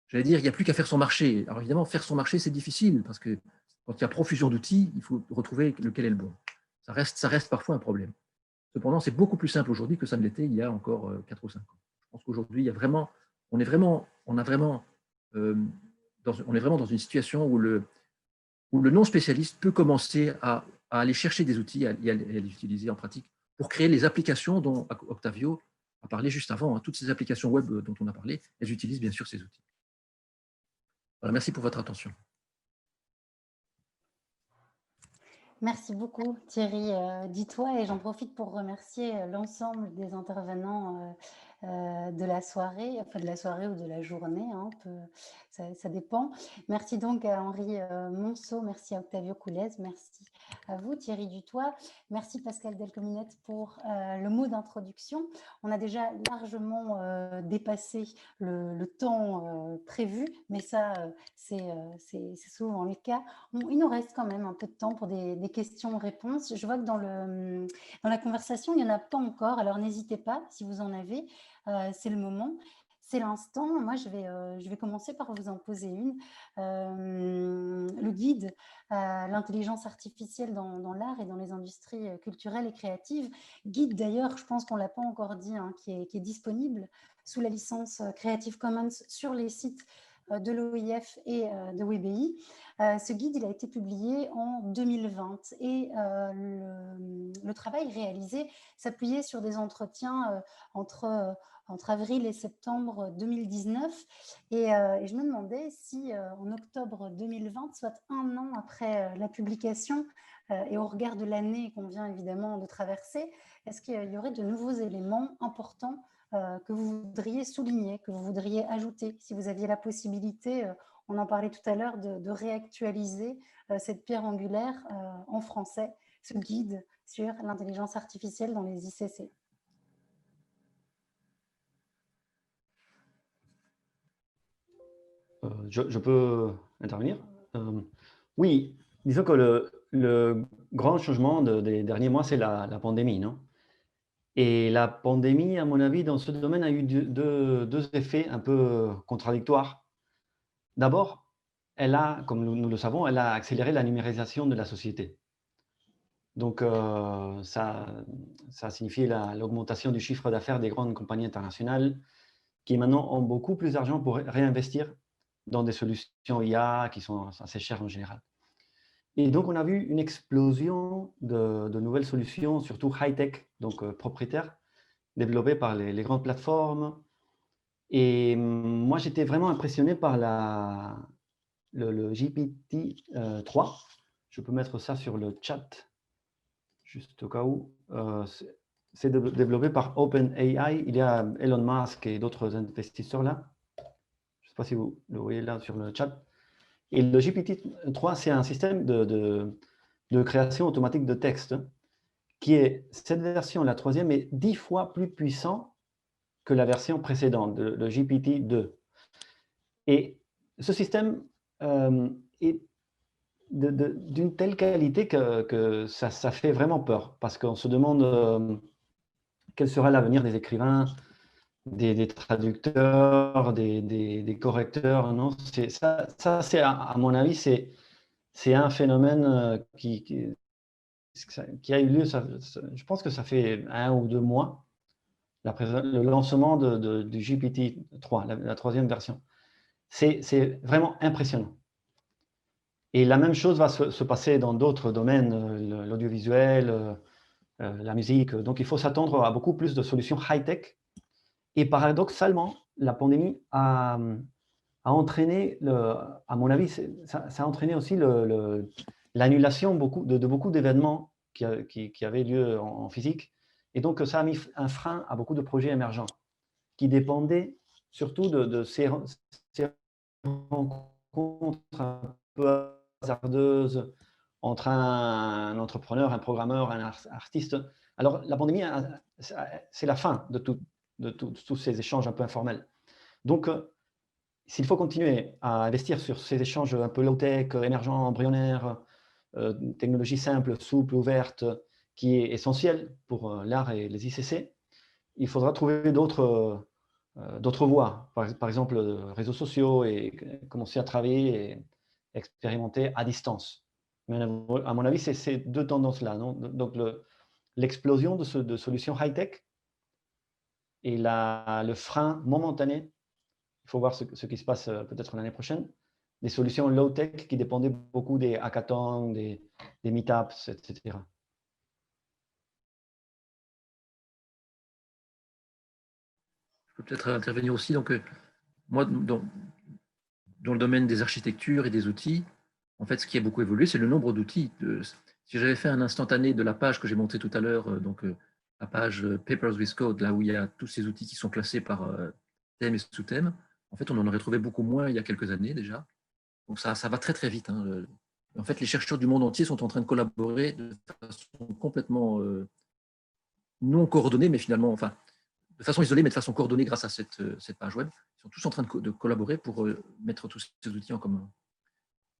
S5: J'allais dire, il n'y a plus qu'à faire son marché. Alors évidemment, faire son marché, c'est difficile, parce que quand il y a profusion d'outils, il faut retrouver lequel est le bon. Ça reste parfois un problème. Cependant, c'est beaucoup plus simple aujourd'hui que ça ne l'était il y a encore 4 ou 5 ans. Je pense qu'aujourd'hui, on est vraiment dans une situation où le non-spécialiste peut commencer à aller chercher des outils, à les utiliser en pratique pour créer les applications dont Octavio a parlé juste avant. Toutes ces applications web dont on a parlé, elles utilisent bien sûr ces outils. Voilà, merci pour votre attention.
S1: Merci beaucoup Thierry Dis-toi, et j'en profite pour remercier l'ensemble des intervenants de la soirée, enfin de la soirée ou de la journée, hein, ça dépend. Merci donc à Henri Monceau, merci à Octavio Coulez, merci à vous, Thierry Dutoit. Merci Pascal Delcominette pour le mot d'introduction. On a déjà largement dépassé le temps prévu, mais ça, c'est souvent le cas. Il nous reste quand même un peu de temps pour des questions-réponses. Je vois que dans la conversation, il n'y en a pas encore, alors n'hésitez pas si vous en avez, c'est le moment. C'est l'instant. Moi, je vais commencer par vous en poser une. Le guide l'intelligence artificielle dans l'art et dans les industries culturelles et créatives. Guide d'ailleurs, je pense qu'on ne l'a pas encore dit, hein, qui est disponible sous la licence Creative Commons sur les sites de l'OIF et de WBI. Ce guide, il a été publié en 2020 et le travail réalisé s'appuyait sur des entretiens entre avril et septembre 2019. Et je me demandais si en octobre 2020, soit un an après la publication et au regard de l'année qu'on vient évidemment de traverser, est-ce qu'il y aurait de nouveaux éléments importants que vous voudriez souligner, que vous voudriez ajouter, si vous aviez la possibilité, on en parlait tout à l'heure, de réactualiser cette pierre angulaire en français, ce guide sur l'intelligence artificielle dans les ICC.
S4: Je peux intervenir? Oui, disons que le grand changement des derniers mois, c'est la pandémie, non? Et la pandémie, à mon avis, dans ce domaine, a eu deux effets un peu contradictoires. D'abord, elle a, comme nous le savons, elle a accéléré la numérisation de la société. Donc, ça a signifié l'augmentation du chiffre d'affaires des grandes compagnies internationales qui maintenant ont beaucoup plus d'argent pour réinvestir dans des solutions IA qui sont assez chères en général. Et donc, on a vu une explosion de nouvelles solutions, surtout high-tech, donc propriétaires, développées par les grandes plateformes. Et moi, j'étais vraiment impressionné par le GPT-3. Je peux mettre ça sur le chat, juste au cas où. C'est développé par OpenAI. Il y a Elon Musk et d'autres investisseurs là. Je ne sais pas si vous le voyez là sur le chat. Et le GPT-3, c'est un système de création automatique de texte qui est, cette version, la troisième, est 10 fois plus puissant que la version précédente, le GPT-2. Et ce système est d'une telle qualité que ça fait vraiment peur, parce qu'on se demande quel sera l'avenir des écrivains, des traducteurs, des correcteurs. Non, ça c'est, à mon avis, c'est un phénomène qui a eu lieu, je pense que ça fait 1 ou 2 mois, le lancement du GPT-3, la troisième version. C'est vraiment impressionnant. Et la même chose va se passer dans d'autres domaines, l'audiovisuel, la musique. Donc, il faut s'attendre à beaucoup plus de solutions high-tech. Et paradoxalement, la pandémie a entraîné, à mon avis, ça a entraîné aussi l'annulation de beaucoup d'événements qui avaient lieu en physique. Et donc, ça a mis un frein à beaucoup de projets émergents qui dépendaient surtout de ces rencontres un peu hasardeuses entre un entrepreneur, un programmeur, un artiste. Alors, la pandémie, c'est la fin de tous ces échanges un peu informels. Donc, s'il faut continuer à investir sur ces échanges un peu low-tech, émergents, embryonnaires, technologie simple, souple, ouverte, qui est essentielle pour l'art et les ICC, il faudra trouver d'autres voies, par exemple réseaux sociaux, et commencer à travailler et expérimenter à distance. Mais à mon avis, c'est ces deux tendances-là. Donc, l'explosion de solutions high-tech et le frein momentané, il faut voir ce qui se passe peut-être l'année prochaine, des solutions low-tech qui dépendaient beaucoup des hackathons, des meetups, etc.
S5: Je peux peut-être intervenir aussi. Donc, moi, dans le domaine des architectures et des outils, en fait, ce qui a beaucoup évolué, c'est le nombre d'outils. Si j'avais fait un instantané de la page que j'ai montée tout à l'heure, la page Papers with Code, là où il y a tous ces outils qui sont classés par thème et sous-thème, en fait, on en aurait trouvé beaucoup moins il y a quelques années déjà. Donc, ça va très, très vite. Hein. En fait, les chercheurs du monde entier sont en train de collaborer de façon complètement non coordonnée, mais finalement, enfin, de façon isolée, mais de façon coordonnée grâce à cette page web. Ils sont tous en train de collaborer pour mettre tous ces outils en commun.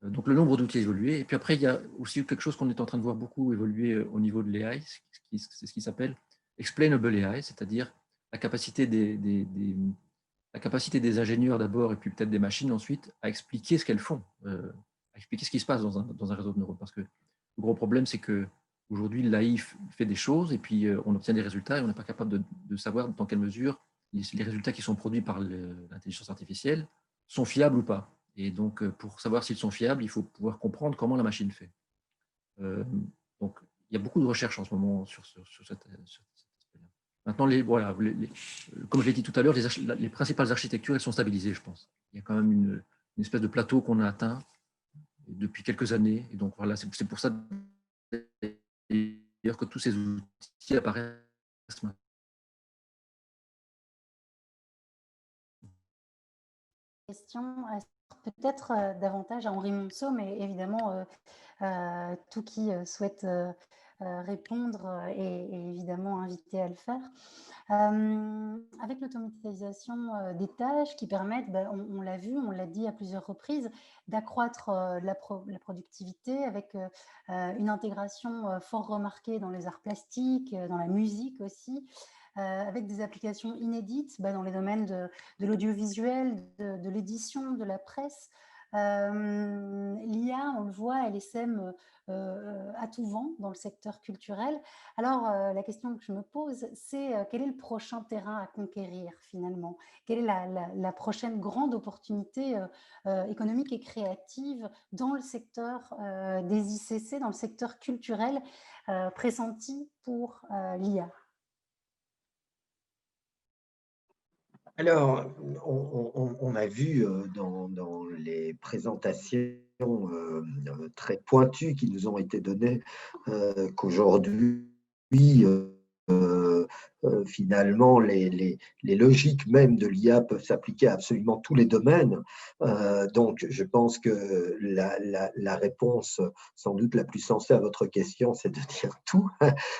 S5: Donc, le nombre d'outils a évolué. Et puis après, il y a aussi quelque chose qu'on est en train de voir beaucoup évoluer au niveau de l'AI, c'est ce qui s'appelle explainable AI, c'est-à-dire la capacité la capacité des ingénieurs d'abord, et puis peut-être des machines ensuite, à expliquer ce qu'elles font, à expliquer ce qui se passe dans un réseau de neurones. Parce que le gros problème, c'est qu'aujourd'hui, l'AI fait des choses, et puis on obtient des résultats, et on n'est pas capable de savoir dans quelle mesure les résultats qui sont produits par l'intelligence artificielle sont fiables ou pas. Et donc, pour savoir s'ils sont fiables, il faut pouvoir comprendre comment la machine fait. Donc, il y a beaucoup de recherches en ce moment sur cette aspect-là. Maintenant, comme je l'ai dit tout à l'heure, les principales architectures, elles sont stabilisées, je pense. Il y a quand même une espèce de plateau qu'on a atteint depuis quelques années. Et donc, voilà, c'est pour ça d'ailleurs que tous ces outils apparaissent maintenant.
S1: Question peut-être davantage à Henri Monceau, mais évidemment, tout qui souhaite répondre est évidemment invité à le faire. Avec l'automatisation des tâches qui permettent, on l'a vu, on l'a dit à plusieurs reprises, d'accroître la productivité avec une intégration fort remarquée dans les arts plastiques, dans la musique aussi, avec des applications inédites dans les domaines de l'audiovisuel, de l'édition, de la presse. L'IA, on le voit, elle essaime à tout vent dans le secteur culturel. Alors, la question que je me pose, c'est quel est le prochain terrain à conquérir finalement? Quelle est la prochaine grande opportunité économique et créative dans le secteur des ICC, dans le secteur culturel pressenti pour l'IA?
S3: Alors, on a vu dans les présentations très pointues qui nous ont été données qu'aujourd'hui, finalement, les logiques même de l'IA peuvent s'appliquer à absolument tous les domaines. Donc, je pense que la réponse, sans doute la plus sensée à votre question, c'est de dire tout.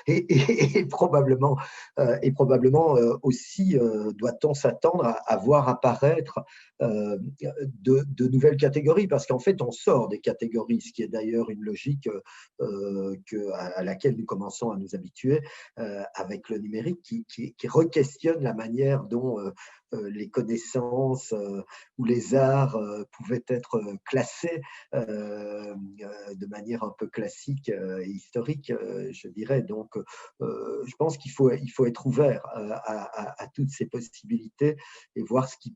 S3: Et probablement aussi, doit-on s'attendre à voir apparaître de nouvelles catégories, parce qu'en fait, on sort des catégories, ce qui est d'ailleurs une logique à laquelle nous commençons à nous habituer avec le numérique, qui re-questionne la manière dont les connaissances ou les arts pouvaient être classés de manière un peu classique et historique, je dirais. Donc, je pense qu'il faut être ouvert à toutes ces possibilités et voir ce qui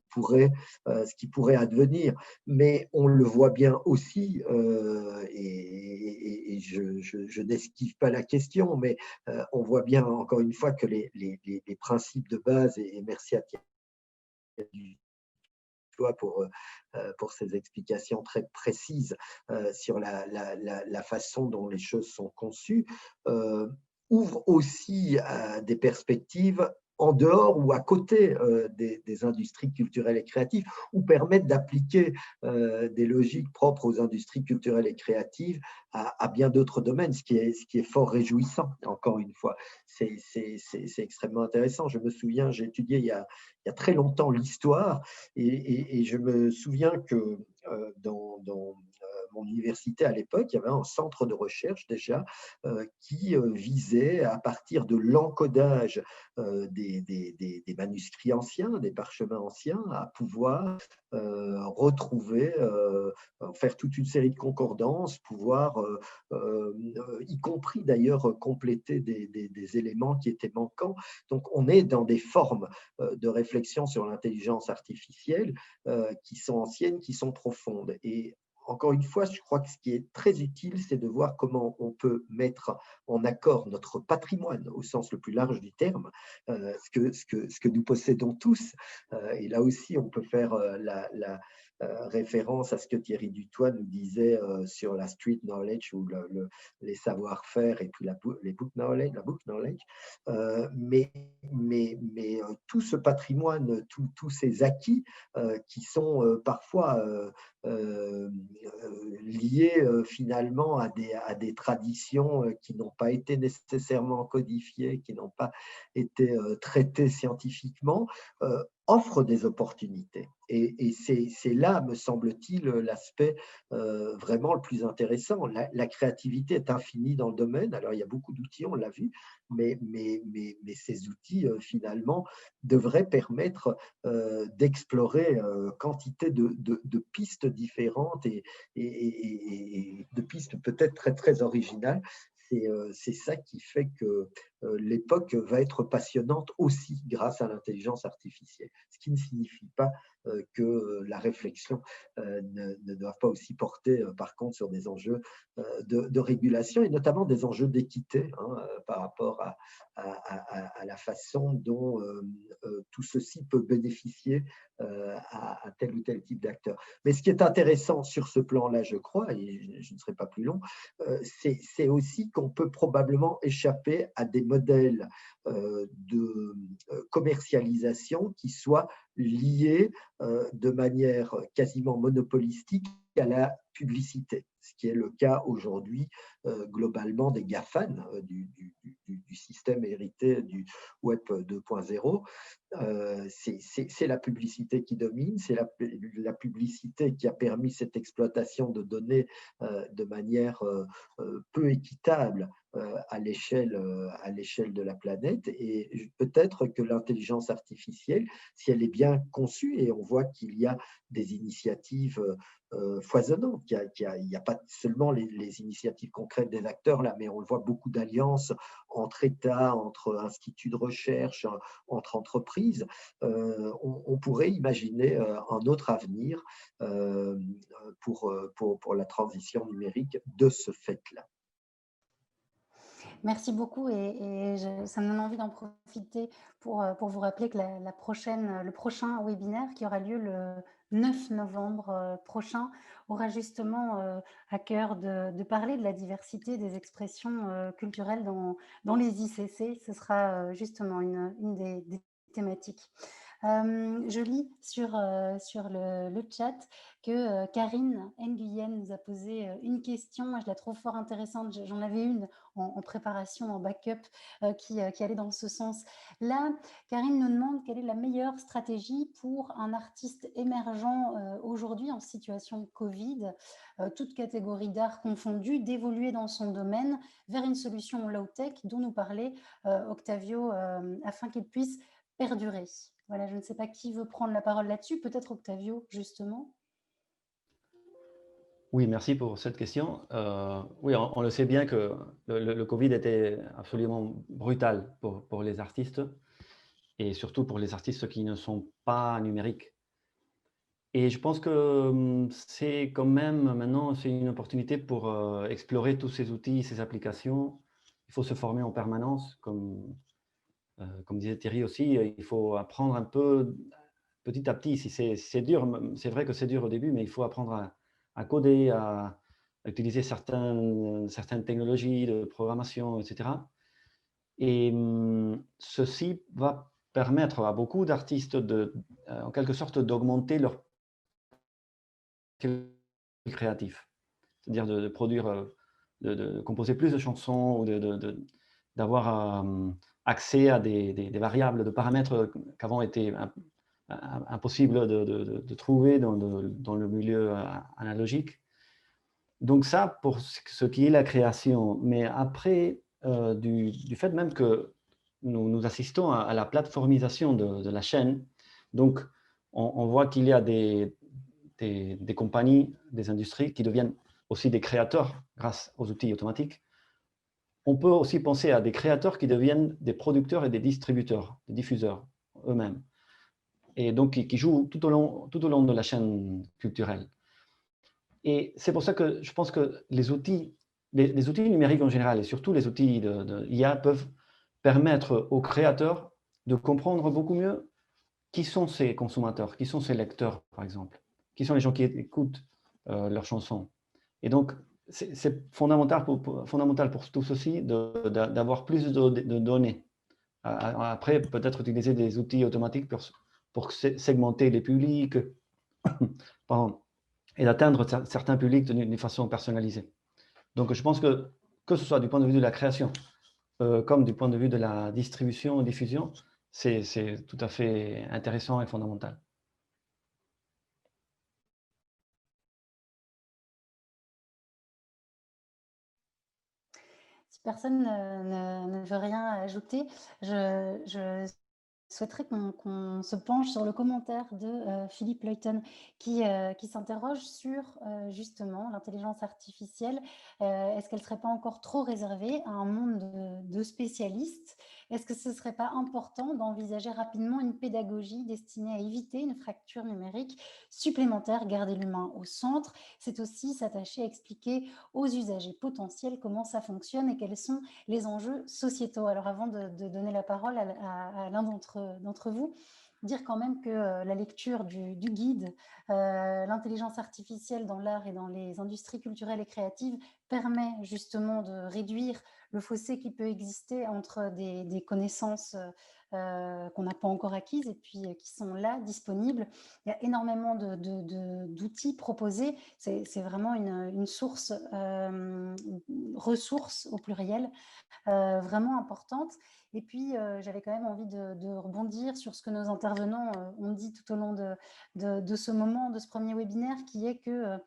S3: pourrait advenir. Mais on le voit bien aussi, et je n'esquive pas la question, mais on voit bien encore une fois que les principes de base, et merci à Thierry pour ces explications très précises sur la façon dont les choses sont conçues, ouvrent aussi des perspectives en dehors ou à côté des industries culturelles et créatives, ou permettent d'appliquer des logiques propres aux industries culturelles et créatives à bien d'autres domaines, ce qui est fort réjouissant, encore une fois. C'est extrêmement intéressant. Je me souviens, j'ai étudié il y a très longtemps l'histoire, et je me souviens que dans mon université à l'époque, il y avait un centre de recherche déjà qui visait, à partir de l'encodage des manuscrits anciens, des parchemins anciens, à pouvoir retrouver, faire toute une série de concordances, pouvoir, y compris d'ailleurs, compléter des éléments qui étaient manquants. Donc, on est dans des formes de réflexion sur l'intelligence artificielle qui sont anciennes, qui sont profondes. Et encore une fois, je crois que ce qui est très utile, c'est de voir comment on peut mettre en accord notre patrimoine, au sens le plus large du terme, ce que nous possédons tous. Et là aussi, on peut faire la référence à ce que Thierry Dutoit nous disait sur la street knowledge, ou les savoir-faire, et puis les book knowledge. Mais tout ce patrimoine, tous ces acquis qui sont parfois liées finalement à des traditions qui n'ont pas été nécessairement codifiées, qui n'ont pas été traitées scientifiquement, offrent des opportunités. Et c'est là, me semble-t-il, l'aspect vraiment le plus intéressant. La créativité est infinie dans le domaine. Alors, il y a beaucoup d'outils, on l'a vu, mais ces outils, finalement, devraient permettre d'explorer quantité de pistes différentes et de pistes peut-être très, très originales. C'est ça qui fait que l'époque va être passionnante aussi grâce à l'intelligence artificielle. Ce qui ne signifie pas que la réflexion ne doit pas aussi porter, par contre, sur des enjeux de régulation et notamment des enjeux d'équité par rapport à la façon dont tout ceci peut bénéficier à tel ou tel type d'acteur. Mais ce qui est intéressant sur ce plan-là, je crois, et je ne serai pas plus long, c'est aussi qu'on peut probablement échapper à des modèles de commercialisation qui soient liés de manière quasiment monopolistique à la publicité, ce qui est le cas aujourd'hui globalement des GAFAN, du système hérité du Web 2.0. C'est la publicité qui domine, c'est la publicité qui a permis cette exploitation de données de manière peu équitable à l'échelle de la planète. Et peut-être que l'intelligence artificielle, si elle est bien conçue, et on voit qu'il y a des initiatives foisonnantes, il n'y a pas seulement les initiatives concrètes des acteurs là, mais on le voit, beaucoup d'alliances entre États, entre instituts de recherche, entre entreprises. On pourrait imaginer un autre avenir pour la transition numérique de ce fait-là.
S1: Merci beaucoup et ça me donne envie d'en profiter pour vous rappeler que le prochain webinaire qui aura lieu le 9 novembre prochain aura justement à cœur de parler de la diversité des expressions culturelles dans les ICC. Ce sera justement une des thématiques. Je lis sur le chat que Karine Nguyen nous a posé une question. Moi, je la trouve fort intéressante. J'en avais une en préparation, en backup, qui allait dans ce sens. Là, Karine nous demande quelle est la meilleure stratégie pour un artiste émergent aujourd'hui en situation de Covid, toute catégorie d'art confondue, d'évoluer dans son domaine vers une solution low-tech dont nous parlait Octavio, afin qu'il puisse perdurer. Voilà, je ne sais pas qui veut prendre la parole là-dessus, peut-être Octavio, justement.
S4: Oui, merci pour cette question. Oui, on le sait bien que le Covid était absolument brutal pour les artistes et surtout pour les artistes qui ne sont pas numériques. Et je pense que c'est quand même maintenant c'est une opportunité pour explorer tous ces outils, ces applications. Il faut se former en permanence, comme disait Thierry aussi, il faut apprendre un peu petit à petit. Si c'est dur, c'est vrai que c'est dur au début, mais il faut apprendre à coder, à utiliser certaines technologies de programmation, etc. Et ceci va permettre à beaucoup d'artistes en quelque sorte d'augmenter leur créatif, c'est-à-dire de produire, de composer plus de chansons ou d'avoir accès à des variables, de paramètres qu'avant étaient impossible de trouver dans le milieu analogique. Donc ça, pour ce qui est la création. Mais après, du fait même que nous assistons à la plateformisation de la chaîne, donc on voit qu'il y a des compagnies, des industries qui deviennent aussi des créateurs grâce aux outils automatiques. On peut aussi penser à des créateurs qui deviennent des producteurs et des distributeurs, des diffuseurs eux-mêmes. Et donc qui jouent tout au long de la chaîne culturelle. Et c'est pour ça que je pense que les outils numériques en général, et surtout les outils de IA, peuvent permettre aux créateurs de comprendre beaucoup mieux qui sont ces consommateurs, qui sont ces lecteurs, par exemple, qui sont les gens qui écoutent leurs chansons. Et donc, c'est fondamental pour tout ceci d'avoir plus de données. Après, peut-être utiliser des outils automatiques pour segmenter les publics, pardon, et d'atteindre certains publics d'une façon personnalisée. Donc, je pense que ce soit du point de vue de la création, comme du point de vue de la distribution et diffusion, c'est tout à fait intéressant et fondamental.
S1: Si personne ne veut rien ajouter, je souhaiterais qu'on se penche sur le commentaire de Philippe Luyten qui s'interroge sur justement l'intelligence artificielle. Est-ce qu'elle ne serait pas encore trop réservée à un monde de spécialistes? Est-ce que ce ne serait pas important d'envisager rapidement une pédagogie destinée à éviter une fracture numérique supplémentaire, garder l'humain au centre? C'est aussi s'attacher à expliquer aux usagers potentiels comment ça fonctionne et quels sont les enjeux sociétaux. Alors avant de donner la parole à l'un d'entre vous, dire quand même que la lecture du guide l'intelligence artificielle dans l'art et dans les industries culturelles et créatives permet justement de réduire le fossé qui peut exister entre des connaissances qu'on n'a pas encore acquises et puis qui sont là, disponibles. Il y a énormément d'outils proposés. C'est vraiment une source, ressource au pluriel, vraiment importante. Et puis, j'avais quand même envie de rebondir sur ce que nos intervenants ont dit tout au long de ce moment, de ce premier webinaire, qui est que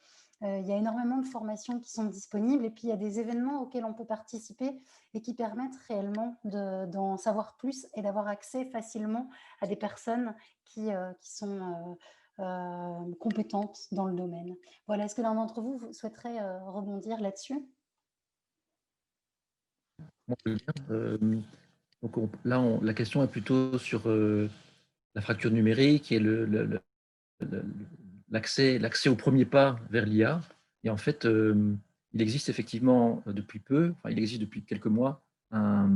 S1: il y a énormément de formations qui sont disponibles et puis il y a des événements auxquels on peut participer et qui permettent réellement d'en savoir plus et d'avoir accès facilement à des personnes qui sont compétentes dans le domaine. Voilà, est-ce que l'un d'entre vous souhaiterait rebondir là-dessus?
S5: Donc là, la question est plutôt sur la fracture numérique et l'accès au premier pas vers l'IA. Et en fait, il existe effectivement depuis peu, enfin, il existe depuis quelques mois, un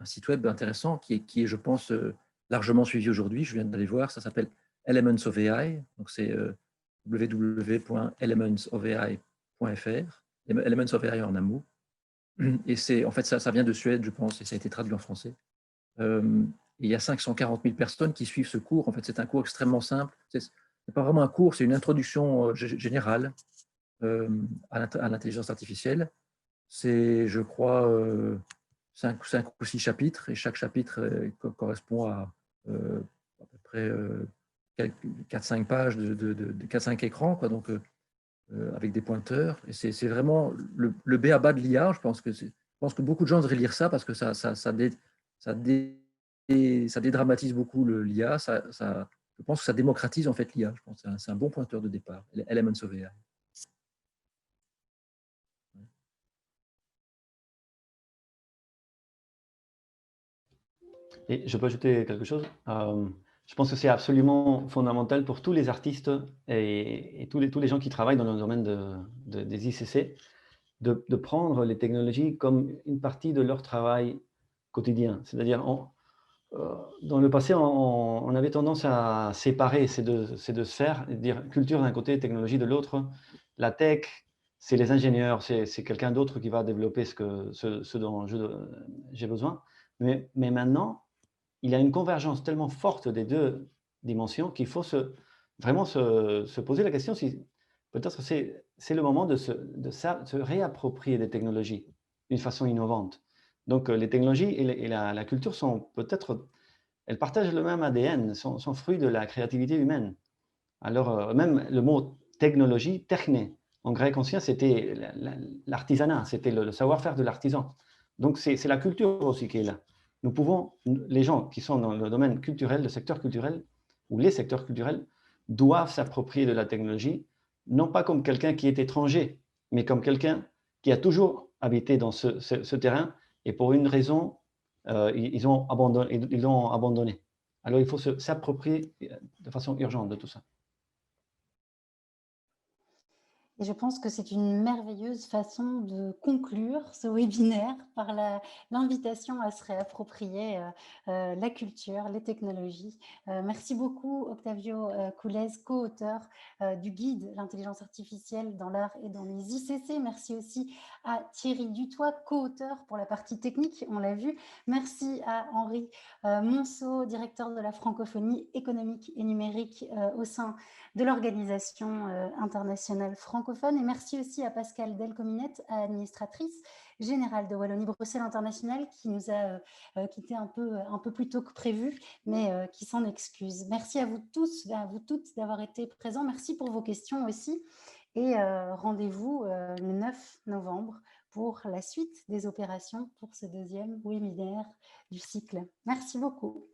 S5: site web intéressant qui est, je pense, largement suivi aujourd'hui. Je viens d'aller voir, ça s'appelle Elements of AI. Donc c'est www.elementsofai.fr, Elements of AI en un mot. Et en fait, ça vient de Suède, je pense, et ça a été traduit en français. Il y a 540 000 personnes qui suivent ce cours. En fait, c'est un cours extrêmement simple. Ce n'est pas vraiment un cours, c'est une introduction générale à l'intelligence artificielle. C'est, je crois, 5 ou 6 chapitres, et chaque chapitre correspond à peu près 4-5 pages de 4-5 écrans, quoi, donc, avec des pointeurs. Et c'est vraiment le b.a.-ba de l'IA. Je pense que beaucoup de gens devraient lire ça parce que ça dédramatise beaucoup l'IA. Je pense que ça démocratise en fait l'IA. Je pense que c'est un bon pointeur de départ, Elements of AI.
S4: Et je peux ajouter quelque chose. Je pense que c'est absolument fondamental pour tous les artistes et tous les gens qui travaillent dans le domaine des ICC de prendre les technologies comme une partie de leur travail quotidien. C'est-à-dire, dans le passé, on avait tendance à séparer ces deux sphères, et dire culture d'un côté, technologie de l'autre. La tech, c'est les ingénieurs, c'est quelqu'un d'autre qui va développer ce dont j'ai besoin. Mais maintenant, il y a une convergence tellement forte des deux dimensions qu'il faut vraiment se poser la question si peut-être c'est le moment de se réapproprier des technologies d'une façon innovante. Donc, les technologies et la culture sont peut-être, elles partagent le même ADN, sont fruits de la créativité humaine. Alors, même le mot technologie, techné, en grec ancien, c'était l'artisanat, c'était le savoir-faire de l'artisan. Donc, c'est la culture aussi qui est là. Nous pouvons, les gens qui sont dans le domaine culturel, le secteur culturel, ou les secteurs culturels, doivent s'approprier de la technologie, non pas comme quelqu'un qui est étranger, mais comme quelqu'un qui a toujours habité dans ce terrain et pour une raison, ils l'ont abandonné. Alors, il faut s'approprier de façon urgente de tout ça.
S1: Et je pense que c'est une merveilleuse façon de conclure ce webinaire par l'invitation à se réapproprier la culture, les technologies. Merci beaucoup Octavio Coulez, co-auteur du guide L'intelligence artificielle dans l'art et dans les ICC. Merci aussi à Thierry Dutoit, co-auteur pour la partie technique, on l'a vu. Merci à Henri Monceau, directeur de la francophonie économique et numérique au sein de l'organisation internationale francophone. Et merci aussi à Pascale Delcominette, administratrice générale de Wallonie-Bruxelles International, qui nous a quitté un peu plus tôt que prévu, mais qui s'en excuse. Merci à vous tous, à vous toutes d'avoir été présents. Merci pour vos questions aussi. Et rendez-vous le 9 novembre pour la suite des opérations pour ce deuxième webinaire du cycle. Merci beaucoup.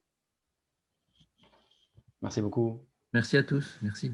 S4: Merci beaucoup.
S5: Merci à tous. Merci.